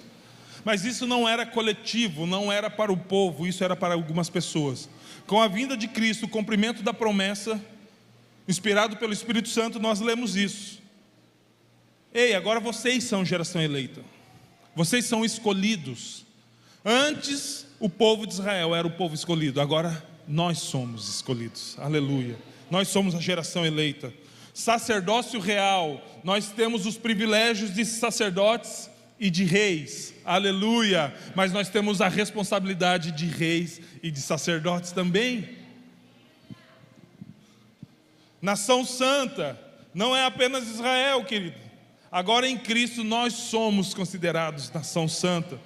Mas isso não era coletivo, não era para o povo, isso era para algumas pessoas. Com a vinda de Cristo, o cumprimento da promessa, inspirado pelo Espírito Santo, nós lemos isso. Ei, agora vocês são geração eleita, vocês são escolhidos. Antes o povo de Israel era o povo escolhido, agora nós somos escolhidos. Aleluia. Nós somos a geração eleita. Sacerdócio real, nós temos os privilégios de sacerdotes e de reis, aleluia, mas nós temos a responsabilidade de reis e de sacerdotes também. Nação santa, não é apenas Israel, querido. Agora em Cristo nós somos considerados nação santa,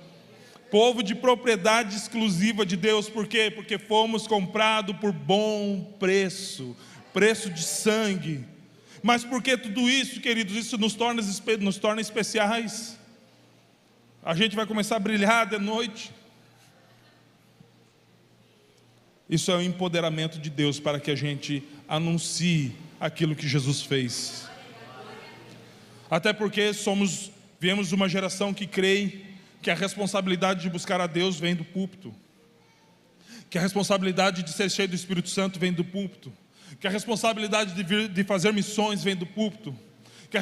povo de propriedade exclusiva de Deus. Por quê? Porque fomos comprados por bom preço, preço de sangue. Mas por que tudo isso, queridos? Isso nos torna especiais. A gente vai começar a brilhar de noite. Isso é o empoderamento de Deus para que a gente anuncie aquilo que Jesus fez. Até porque viemos de uma geração que crê que a responsabilidade de buscar a Deus vem do púlpito, que a responsabilidade de ser cheio do Espírito Santo vem do púlpito, que a responsabilidade de fazer missões vem do púlpito, que a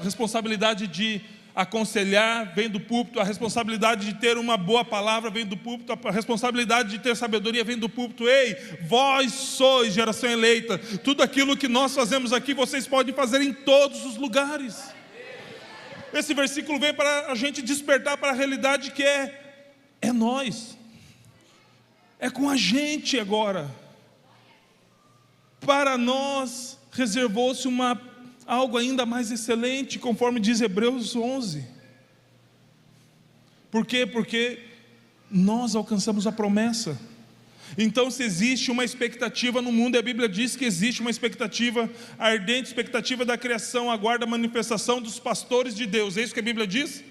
responsabilidade de aconselhar vem do púlpito, a responsabilidade de ter uma boa palavra vem do púlpito, a responsabilidade de ter sabedoria vem do púlpito. Ei, vós sois geração eleita, tudo aquilo que nós fazemos aqui, vocês podem fazer em todos os lugares. Esse versículo vem para a gente despertar para a realidade que é nós, é com a gente agora. Para nós reservou-se algo ainda mais excelente, conforme diz Hebreus 11. Por quê? Porque nós alcançamos a promessa. Então, se existe uma expectativa no mundo, e a Bíblia diz que existe uma expectativa, a ardente expectativa da criação aguarda a manifestação dos pastores de Deus. É isso que a Bíblia diz?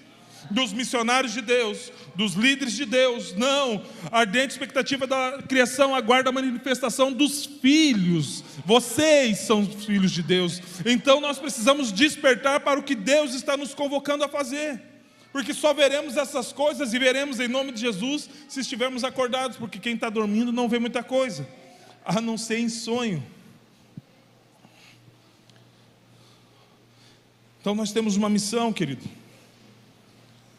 Dos missionários de Deus, dos líderes de Deus. Não, a ardente expectativa da criação aguarda a manifestação dos filhos. Vocês são os filhos de Deus. Então nós precisamos despertar para o que Deus está nos convocando a fazer, porque só veremos essas coisas e veremos em nome de Jesus se estivermos acordados, porque quem está dormindo não vê muita coisa, a não ser em sonho. Então nós temos uma missão, querido.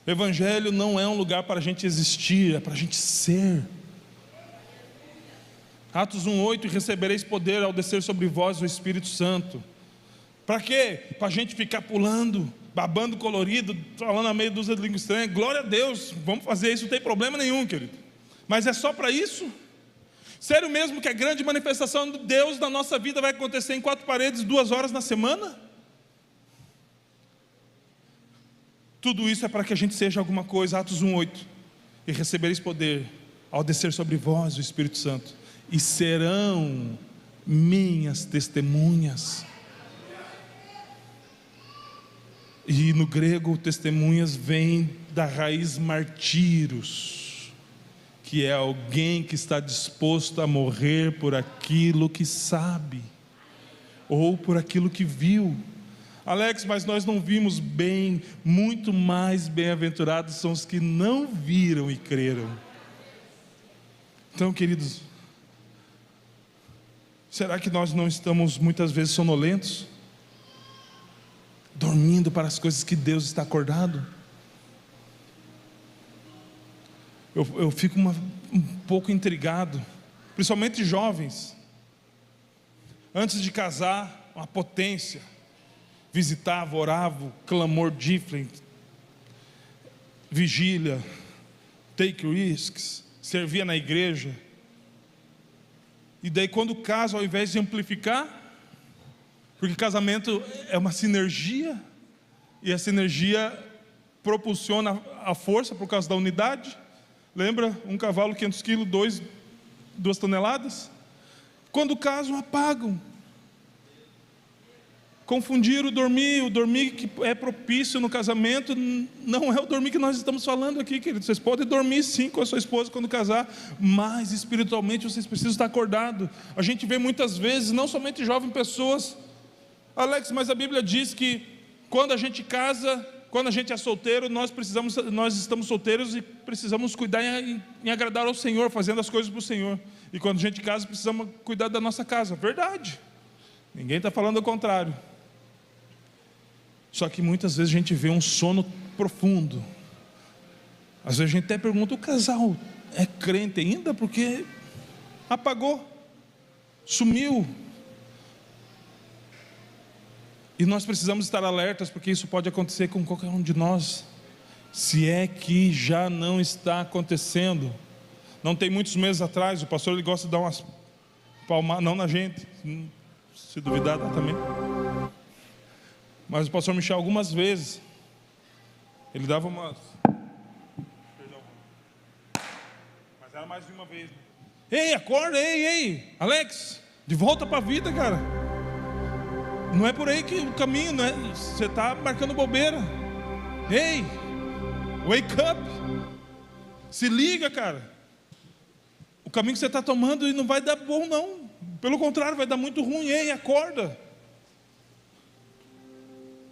O Evangelho não é um lugar para a gente existir, é para a gente ser. Atos 1:8: e recebereis poder ao descer sobre vós o Espírito Santo. Para quê? Para a gente ficar pulando, babando colorido, falando a meio dos línguas estranhas. Glória a Deus, vamos fazer isso, não tem problema nenhum, querido. Mas é só para isso? Sério mesmo que a grande manifestação de Deus na nossa vida vai acontecer em 4 paredes, 2 horas na semana? Tudo isso é para que a gente seja alguma coisa. Atos 1:8. E recebereis poder ao descer sobre vós o Espírito Santo, e serão minhas testemunhas. E no grego, testemunhas vem da raiz martíros, que é alguém que está disposto a morrer por aquilo que sabe, ou por aquilo que viu. Alex, mas nós não vimos bem. Muito mais bem-aventurados são os que não viram e creram. Então, queridos, será que nós não estamos muitas vezes sonolentos? Dormindo para as coisas que Deus está acordado? Eu fico um pouco intrigado, principalmente jovens. Antes de casar, uma potência. Visitava, orava, clamor diferente, vigília, take risks, servia na igreja. E daí quando casa, ao invés de amplificar, porque casamento é uma sinergia, e a sinergia propulsiona a força por causa da unidade. Lembra? Um cavalo 500 quilos, 2 toneladas. Quando casam, apagam. Confundir o dormir que é propício no casamento, não é o dormir que nós estamos falando aqui, queridos. Vocês podem dormir sim com a sua esposa quando casar, mas espiritualmente vocês precisam estar acordados. A gente vê muitas vezes, não somente jovens pessoas, Alex, mas a Bíblia diz que quando a gente casa, quando a gente é solteiro, nós estamos solteiros e precisamos cuidar em agradar ao Senhor, fazendo as coisas para o Senhor. E quando a gente casa, precisamos cuidar da nossa casa. Verdade, ninguém está falando o contrário. Só que muitas vezes a gente vê um sono profundo. Às vezes a gente até pergunta: o casal é crente ainda? Porque apagou, sumiu. E nós precisamos estar alertas, porque isso pode acontecer com qualquer um de nós, se é que já não está acontecendo. Não tem muitos meses atrás, o pastor ele gosta de dar umas palmadas, não na gente, se duvidar dá também. Mas o pastor Michel, algumas vezes, ele dava umas... Perdão. Mas era mais de uma vez. Ei, acorda, ei, Alex, de volta para a vida, cara. Não é por aí que o caminho, não é? Você está marcando bobeira. Ei, wake up. Se liga, cara. O caminho que você está tomando não vai dar bom, não. Pelo contrário, vai dar muito ruim. Ei, acorda.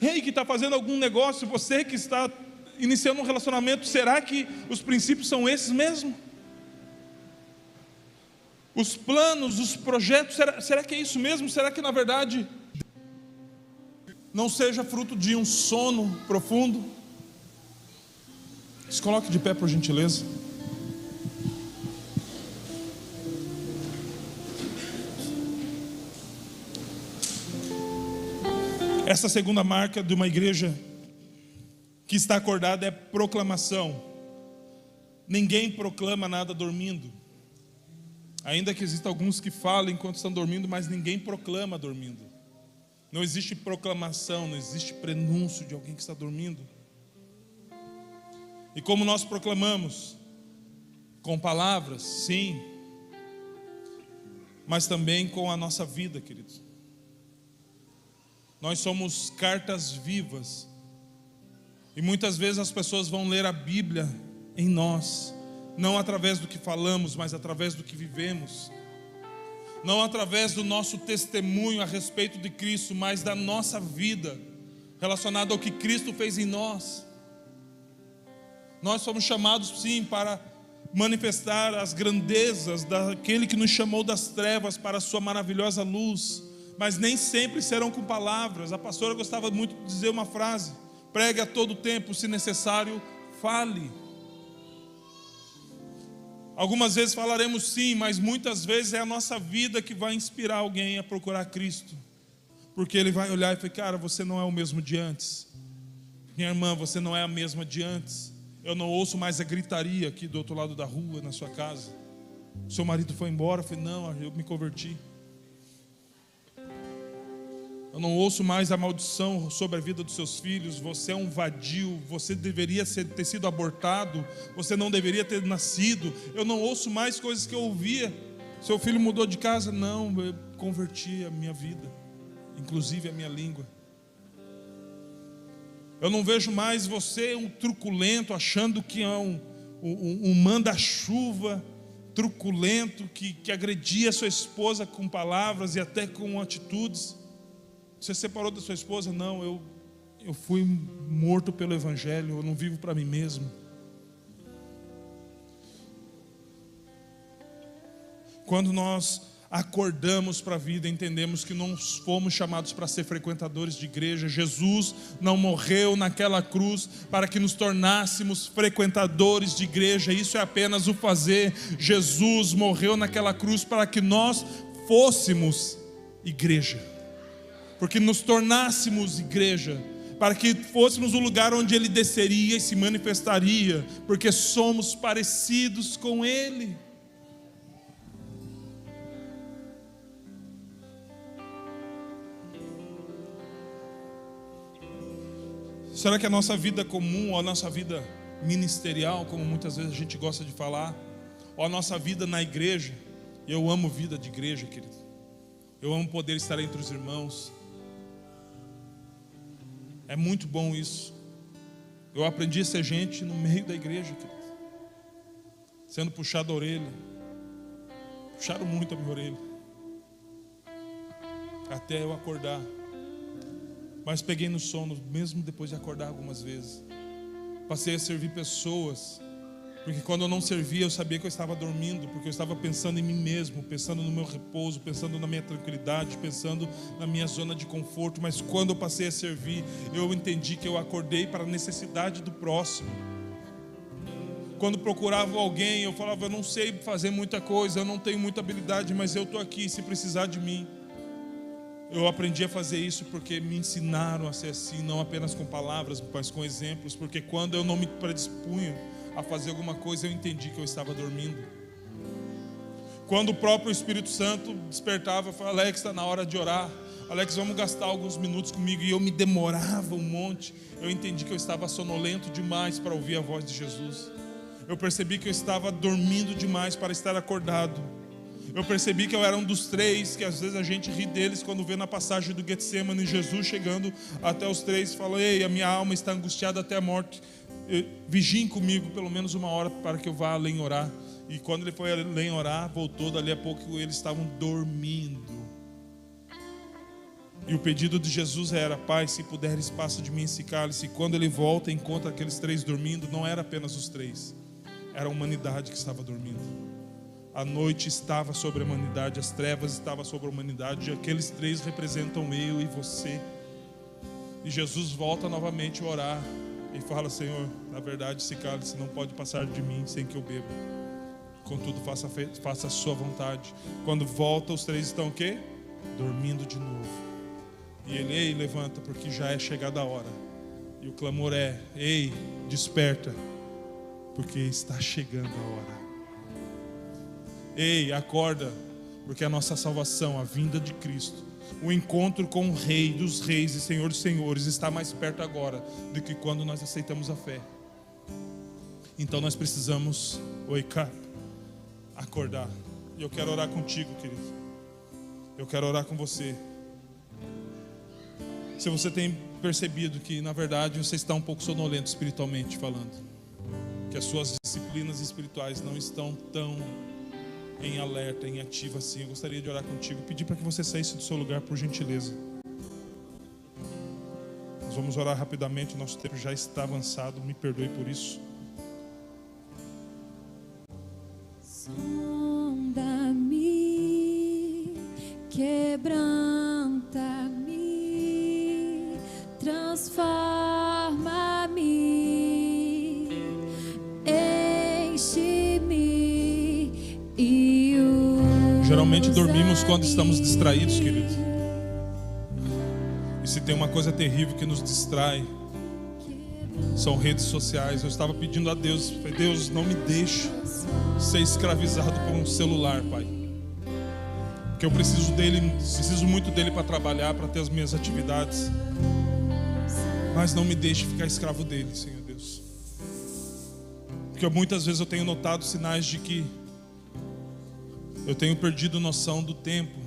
Ei, que está fazendo algum negócio, você que está iniciando um relacionamento, será que os princípios são esses mesmo? Os planos, os projetos, será que é isso mesmo? Será que na verdade não seja fruto de um sono profundo? Se coloque de pé, por gentileza. Essa segunda marca de uma igreja que está acordada é proclamação. Ninguém proclama nada dormindo. Ainda que existam alguns que falam enquanto estão dormindo, mas ninguém proclama dormindo. Não existe proclamação, não existe prenúncio de alguém que está dormindo. E como nós proclamamos? Com palavras, sim, mas também com a nossa vida, queridos. Nós somos cartas vivas. E muitas vezes as pessoas vão ler a Bíblia em nós, não através do que falamos, mas através do que vivemos. Não através do nosso testemunho a respeito de Cristo, mas da nossa vida, relacionada ao que Cristo fez em nós. Nós somos chamados sim para manifestar as grandezas daquele que nos chamou das trevas para a sua maravilhosa luz, mas nem sempre serão com palavras. A pastora gostava muito de dizer uma frase: pregue a todo tempo, se necessário, fale. Algumas vezes falaremos sim, mas muitas vezes é a nossa vida que vai inspirar alguém a procurar Cristo, porque ele vai olhar e falar: cara, você não é o mesmo de antes. Minha irmã, você não é a mesma de antes. Eu não ouço mais a gritaria aqui do outro lado da rua, na sua casa. Seu marido foi embora. Eu falei: não, eu me converti. Eu não ouço mais a maldição sobre a vida dos seus filhos. Você é um vadio, você deveria ter sido abortado, você não deveria ter nascido. Eu não ouço mais coisas que eu ouvia. Seu filho mudou de casa? Não, eu converti a minha vida, inclusive a minha língua. Eu não vejo mais você um truculento, achando que é um manda-chuva truculento, que agredia a sua esposa com palavras e até com atitudes. Você separou da sua esposa? Não, eu fui morto pelo Evangelho, eu não vivo para mim mesmo. Quando nós acordamos para a vida, entendemos que não fomos chamados para ser frequentadores de igreja. Jesus não morreu naquela cruz para que nos tornássemos frequentadores de igreja. Isso é apenas o fazer. Jesus morreu naquela cruz para que nós fôssemos igreja, porque nos tornássemos igreja, para que fôssemos o lugar onde Ele desceria e se manifestaria, porque somos parecidos com Ele. Será que a nossa vida comum, ou a nossa vida ministerial, como muitas vezes a gente gosta de falar, ou a nossa vida na igreja? Eu amo vida de igreja, querido. Eu amo poder estar entre os irmãos. É muito bom isso. Eu aprendi a ser gente no meio da igreja, querido, sendo puxado a orelha. Puxaram muito a minha orelha, até eu acordar. Mas peguei no sono, mesmo depois de acordar algumas vezes. Passei a servir pessoas, porque quando eu não servia, eu sabia que eu estava dormindo, porque eu estava pensando em mim mesmo, pensando no meu repouso, pensando na minha tranquilidade, pensando na minha zona de conforto. Mas quando eu passei a servir, eu entendi que eu acordei para a necessidade do próximo. Quando procurava alguém, eu falava: eu não sei fazer muita coisa, eu não tenho muita habilidade, mas eu estou aqui se precisar de mim. Eu aprendi a fazer isso porque me ensinaram a ser assim, não apenas com palavras, mas com exemplos. Porque quando eu não me predispunha a fazer alguma coisa, eu entendi que eu estava dormindo. Quando o próprio Espírito Santo despertava, eu falava: Alex, está na hora de orar. Alex, vamos gastar alguns minutos comigo. E eu me demorava um monte. Eu entendi que eu estava sonolento demais para ouvir a voz de Jesus. Eu percebi que eu estava dormindo demais para estar acordado. Eu percebi que eu era um dos três, que às vezes a gente ri deles quando vê na passagem do Getsemane, Jesus chegando até os três, falou: ei, a minha alma está angustiada até a morte, vigiem comigo pelo menos 1 hora para que eu vá além orar. E quando ele foi além orar, voltou, dali a pouco eles estavam dormindo. E o pedido de Jesus era: Pai, se puderes, passa de mim esse cálice. E quando ele volta e encontra aqueles 3 dormindo, não era apenas os 3, era a humanidade que estava dormindo. A noite estava sobre a humanidade, as trevas estavam sobre a humanidade, e aqueles 3 representam eu e você. E Jesus volta novamente a orar e fala: Senhor, na verdade esse cálice não pode passar de mim sem que eu beba. Contudo, faça a sua vontade. Quando volta, os 3 estão o quê? Dormindo de novo. E ele: ei, levanta, porque já é chegada a hora. E o clamor é: ei, desperta, porque está chegando a hora. Ei, acorda, porque a nossa salvação, a vinda de Cristo, o encontro com o Rei dos Reis e Senhor dos Senhores está mais perto agora do que quando nós aceitamos a fé. Então nós precisamos acordar. E eu quero orar contigo, querido. Eu quero orar com você. Se você tem percebido que na verdade você está um pouco sonolento espiritualmente falando, que as suas disciplinas espirituais não estão tão em alerta, em ativa assim, eu gostaria de orar contigo, pedir para que você saísse do seu lugar, por gentileza. Nós vamos orar rapidamente, o nosso tempo já está avançado, me perdoe por isso. Sonda-me, quebranta-me, transforma-me, enche-me e usa-me. Geralmente dormimos quando estamos distraídos, querido. E se tem uma coisa terrível que nos distrai, são redes sociais. Eu estava pedindo a Deus: Deus, não me deixe ser escravizado por um celular, Pai. porque eu preciso muito dele para trabalhar, para ter as minhas atividades. Mas não me deixe ficar escravo dele, Senhor Deus. Porque muitas vezes eu tenho notado sinais de que eu tenho perdido noção do tempo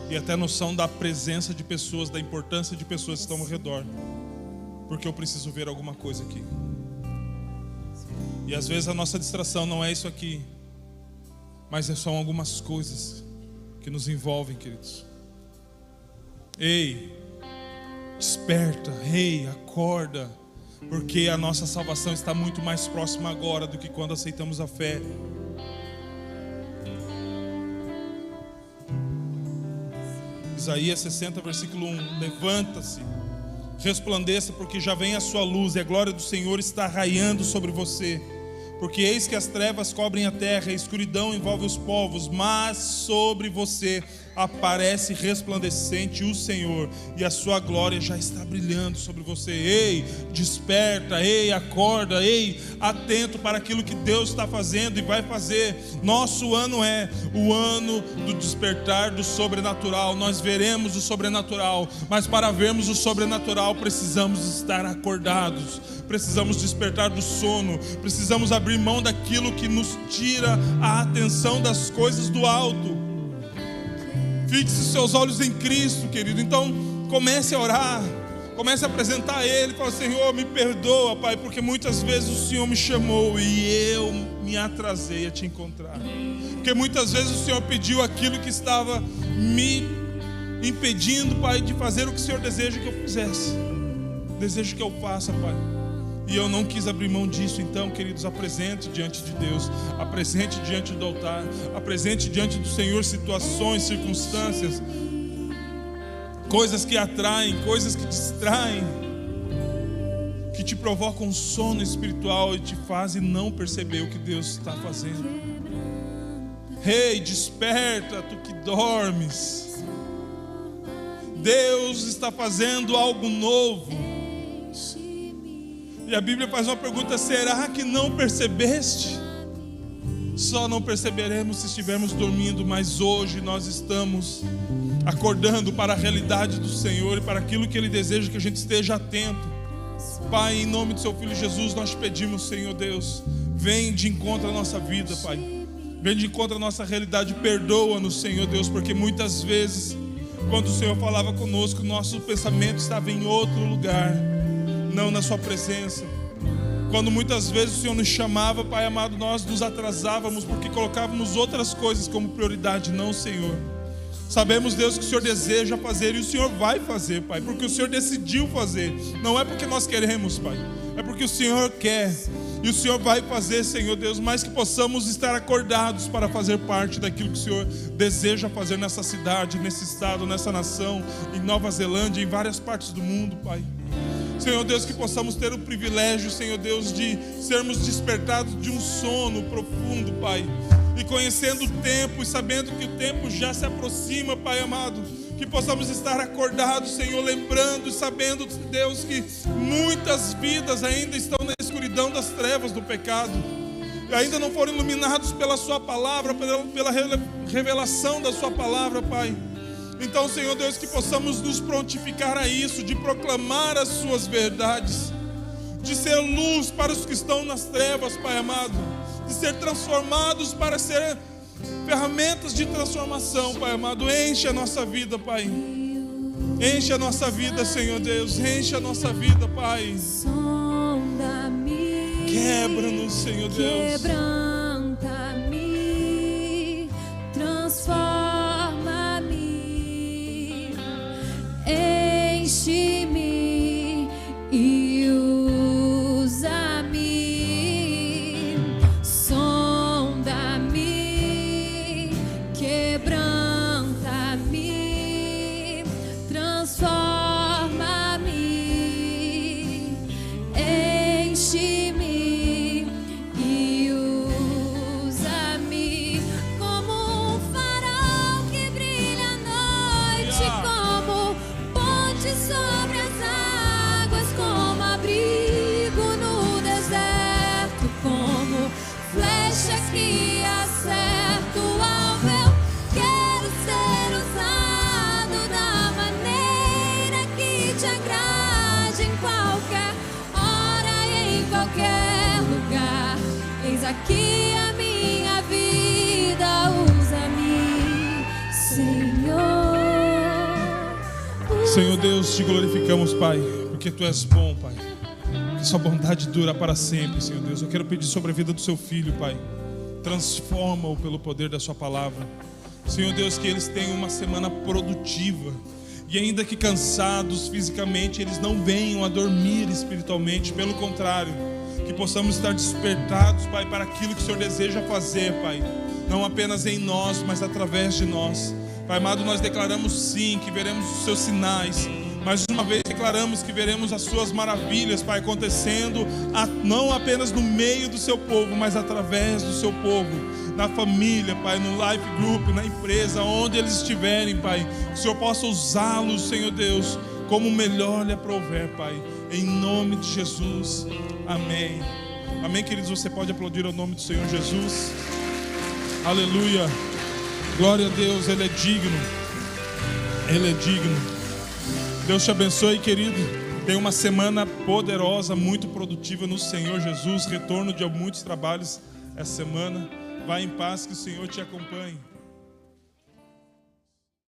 e até noção da presença de pessoas, da importância de pessoas que estão ao redor, porque eu preciso ver alguma coisa aqui. E às vezes a nossa distração não é isso aqui, mas são algumas coisas que nos envolvem, queridos. Ei, desperta, ei, acorda, porque a nossa salvação está muito mais próxima agora do que quando aceitamos a fé. Isaías 60, versículo 1: levanta-se, resplandeça, porque já vem a sua luz, e a glória do Senhor está raiando sobre você. Porque eis que as trevas cobrem a terra, a escuridão envolve os povos, mas sobre você aparece resplandecente o Senhor, e a sua glória já está brilhando sobre você. Ei, desperta, ei, acorda, ei, atento para aquilo que Deus está fazendo e vai fazer. Nosso ano é o ano do despertar do sobrenatural. Nós veremos o sobrenatural, mas para vermos o sobrenatural precisamos estar acordados, precisamos despertar do sono, precisamos abrir mão daquilo que nos tira a atenção das coisas do alto. Fixe seus olhos em Cristo, querido. Então comece a orar, comece a apresentar a Ele. Fala: Senhor, me perdoa, Pai, porque muitas vezes o Senhor me chamou e eu me atrasei a te encontrar. Porque muitas vezes o Senhor pediu aquilo que estava me impedindo, Pai, de fazer o que o Senhor deseja que eu fizesse, deseja que eu faça, Pai. E eu não quis abrir mão disso. Então, queridos, apresente diante de Deus, apresente diante do altar, apresente diante do Senhor situações, circunstâncias, coisas que atraem, coisas que distraem, que te provocam sono espiritual e te fazem não perceber o que Deus está fazendo. Ei, desperta, tu que dormes. Deus está fazendo algo novo. E a Bíblia faz uma pergunta: será que não percebeste? Só não perceberemos se estivermos dormindo, mas hoje nós estamos acordando para a realidade do Senhor e para aquilo que Ele deseja que a gente esteja atento. Pai, em nome do Seu Filho Jesus, nós pedimos, Senhor Deus, vem de encontro à nossa vida, Pai. Vem de encontro à nossa realidade, perdoa-nos, Senhor Deus, porque muitas vezes, quando o Senhor falava conosco, nosso pensamento estava em outro lugar, não na Sua presença. Quando muitas vezes o Senhor nos chamava, Pai amado, nós nos atrasávamos porque colocávamos outras coisas como prioridade. Não, Senhor. Sabemos, Deus, que o Senhor deseja fazer e o Senhor vai fazer, Pai, porque o Senhor decidiu fazer. Não é porque nós queremos, Pai, é porque o Senhor quer. E o Senhor vai fazer, Senhor Deus, mas que possamos estar acordados para fazer parte daquilo que o Senhor deseja fazer nessa cidade, nesse estado, nessa nação, em Nova Zelândia, em várias partes do mundo, Pai. Senhor Deus, que possamos ter o privilégio, Senhor Deus, de sermos despertados de um sono profundo, Pai, e conhecendo o tempo e sabendo que o tempo já se aproxima, Pai amado, que possamos estar acordados, Senhor, lembrando e sabendo, Deus, que muitas vidas ainda estão na escuridão das trevas do pecado, e ainda não foram iluminados pela Sua palavra, pela revelação da Sua palavra, Pai. Então, Senhor Deus, que possamos nos prontificar a isso, de proclamar as Suas verdades, de ser luz para os que estão nas trevas, Pai amado, de ser transformados para ser ferramentas de transformação, Pai amado. Enche a nossa vida, Pai. Enche a nossa vida, Senhor Deus. Enche a nossa vida, Pai. Quebra-nos, Senhor Deus. Quebranta-me, transforma-me, enche-me e usa-me, sonda-me, quebranta-me, transforma-me, enche-me e usa-me. aqui a minha vida, usa-me, Senhor. Senhor Deus, te glorificamos, Pai, porque Tu és bom, Pai, que Sua bondade dura para sempre, Senhor Deus. Eu quero pedir sobre a vida do Seu Filho, Pai, transforma-o pelo poder da Sua palavra. Senhor Deus, que eles tenham uma semana produtiva, e ainda que cansados fisicamente, eles não venham a dormir espiritualmente. Pelo contrário, que possamos estar despertados, Pai, para aquilo que o Senhor deseja fazer, Pai, não apenas em nós, mas através de nós. Pai amado, nós declaramos sim que veremos os Seus sinais. Mais uma vez declaramos que veremos as Suas maravilhas, Pai, acontecendo não apenas no meio do Seu povo, mas através do Seu povo, na família, Pai, no life group, na empresa, onde eles estiverem, Pai. Que o Senhor possa usá-los, Senhor Deus, como melhor lhe aprouver, Pai, em nome de Jesus, amém. Amém, queridos, você pode aplaudir ao nome do Senhor Jesus. Aleluia, glória a Deus, Ele é digno, Ele é digno. Deus te abençoe, querido. Tenha uma semana poderosa, muito produtiva no Senhor Jesus. Retorno de muitos trabalhos essa semana. Vá em paz, que o Senhor te acompanhe.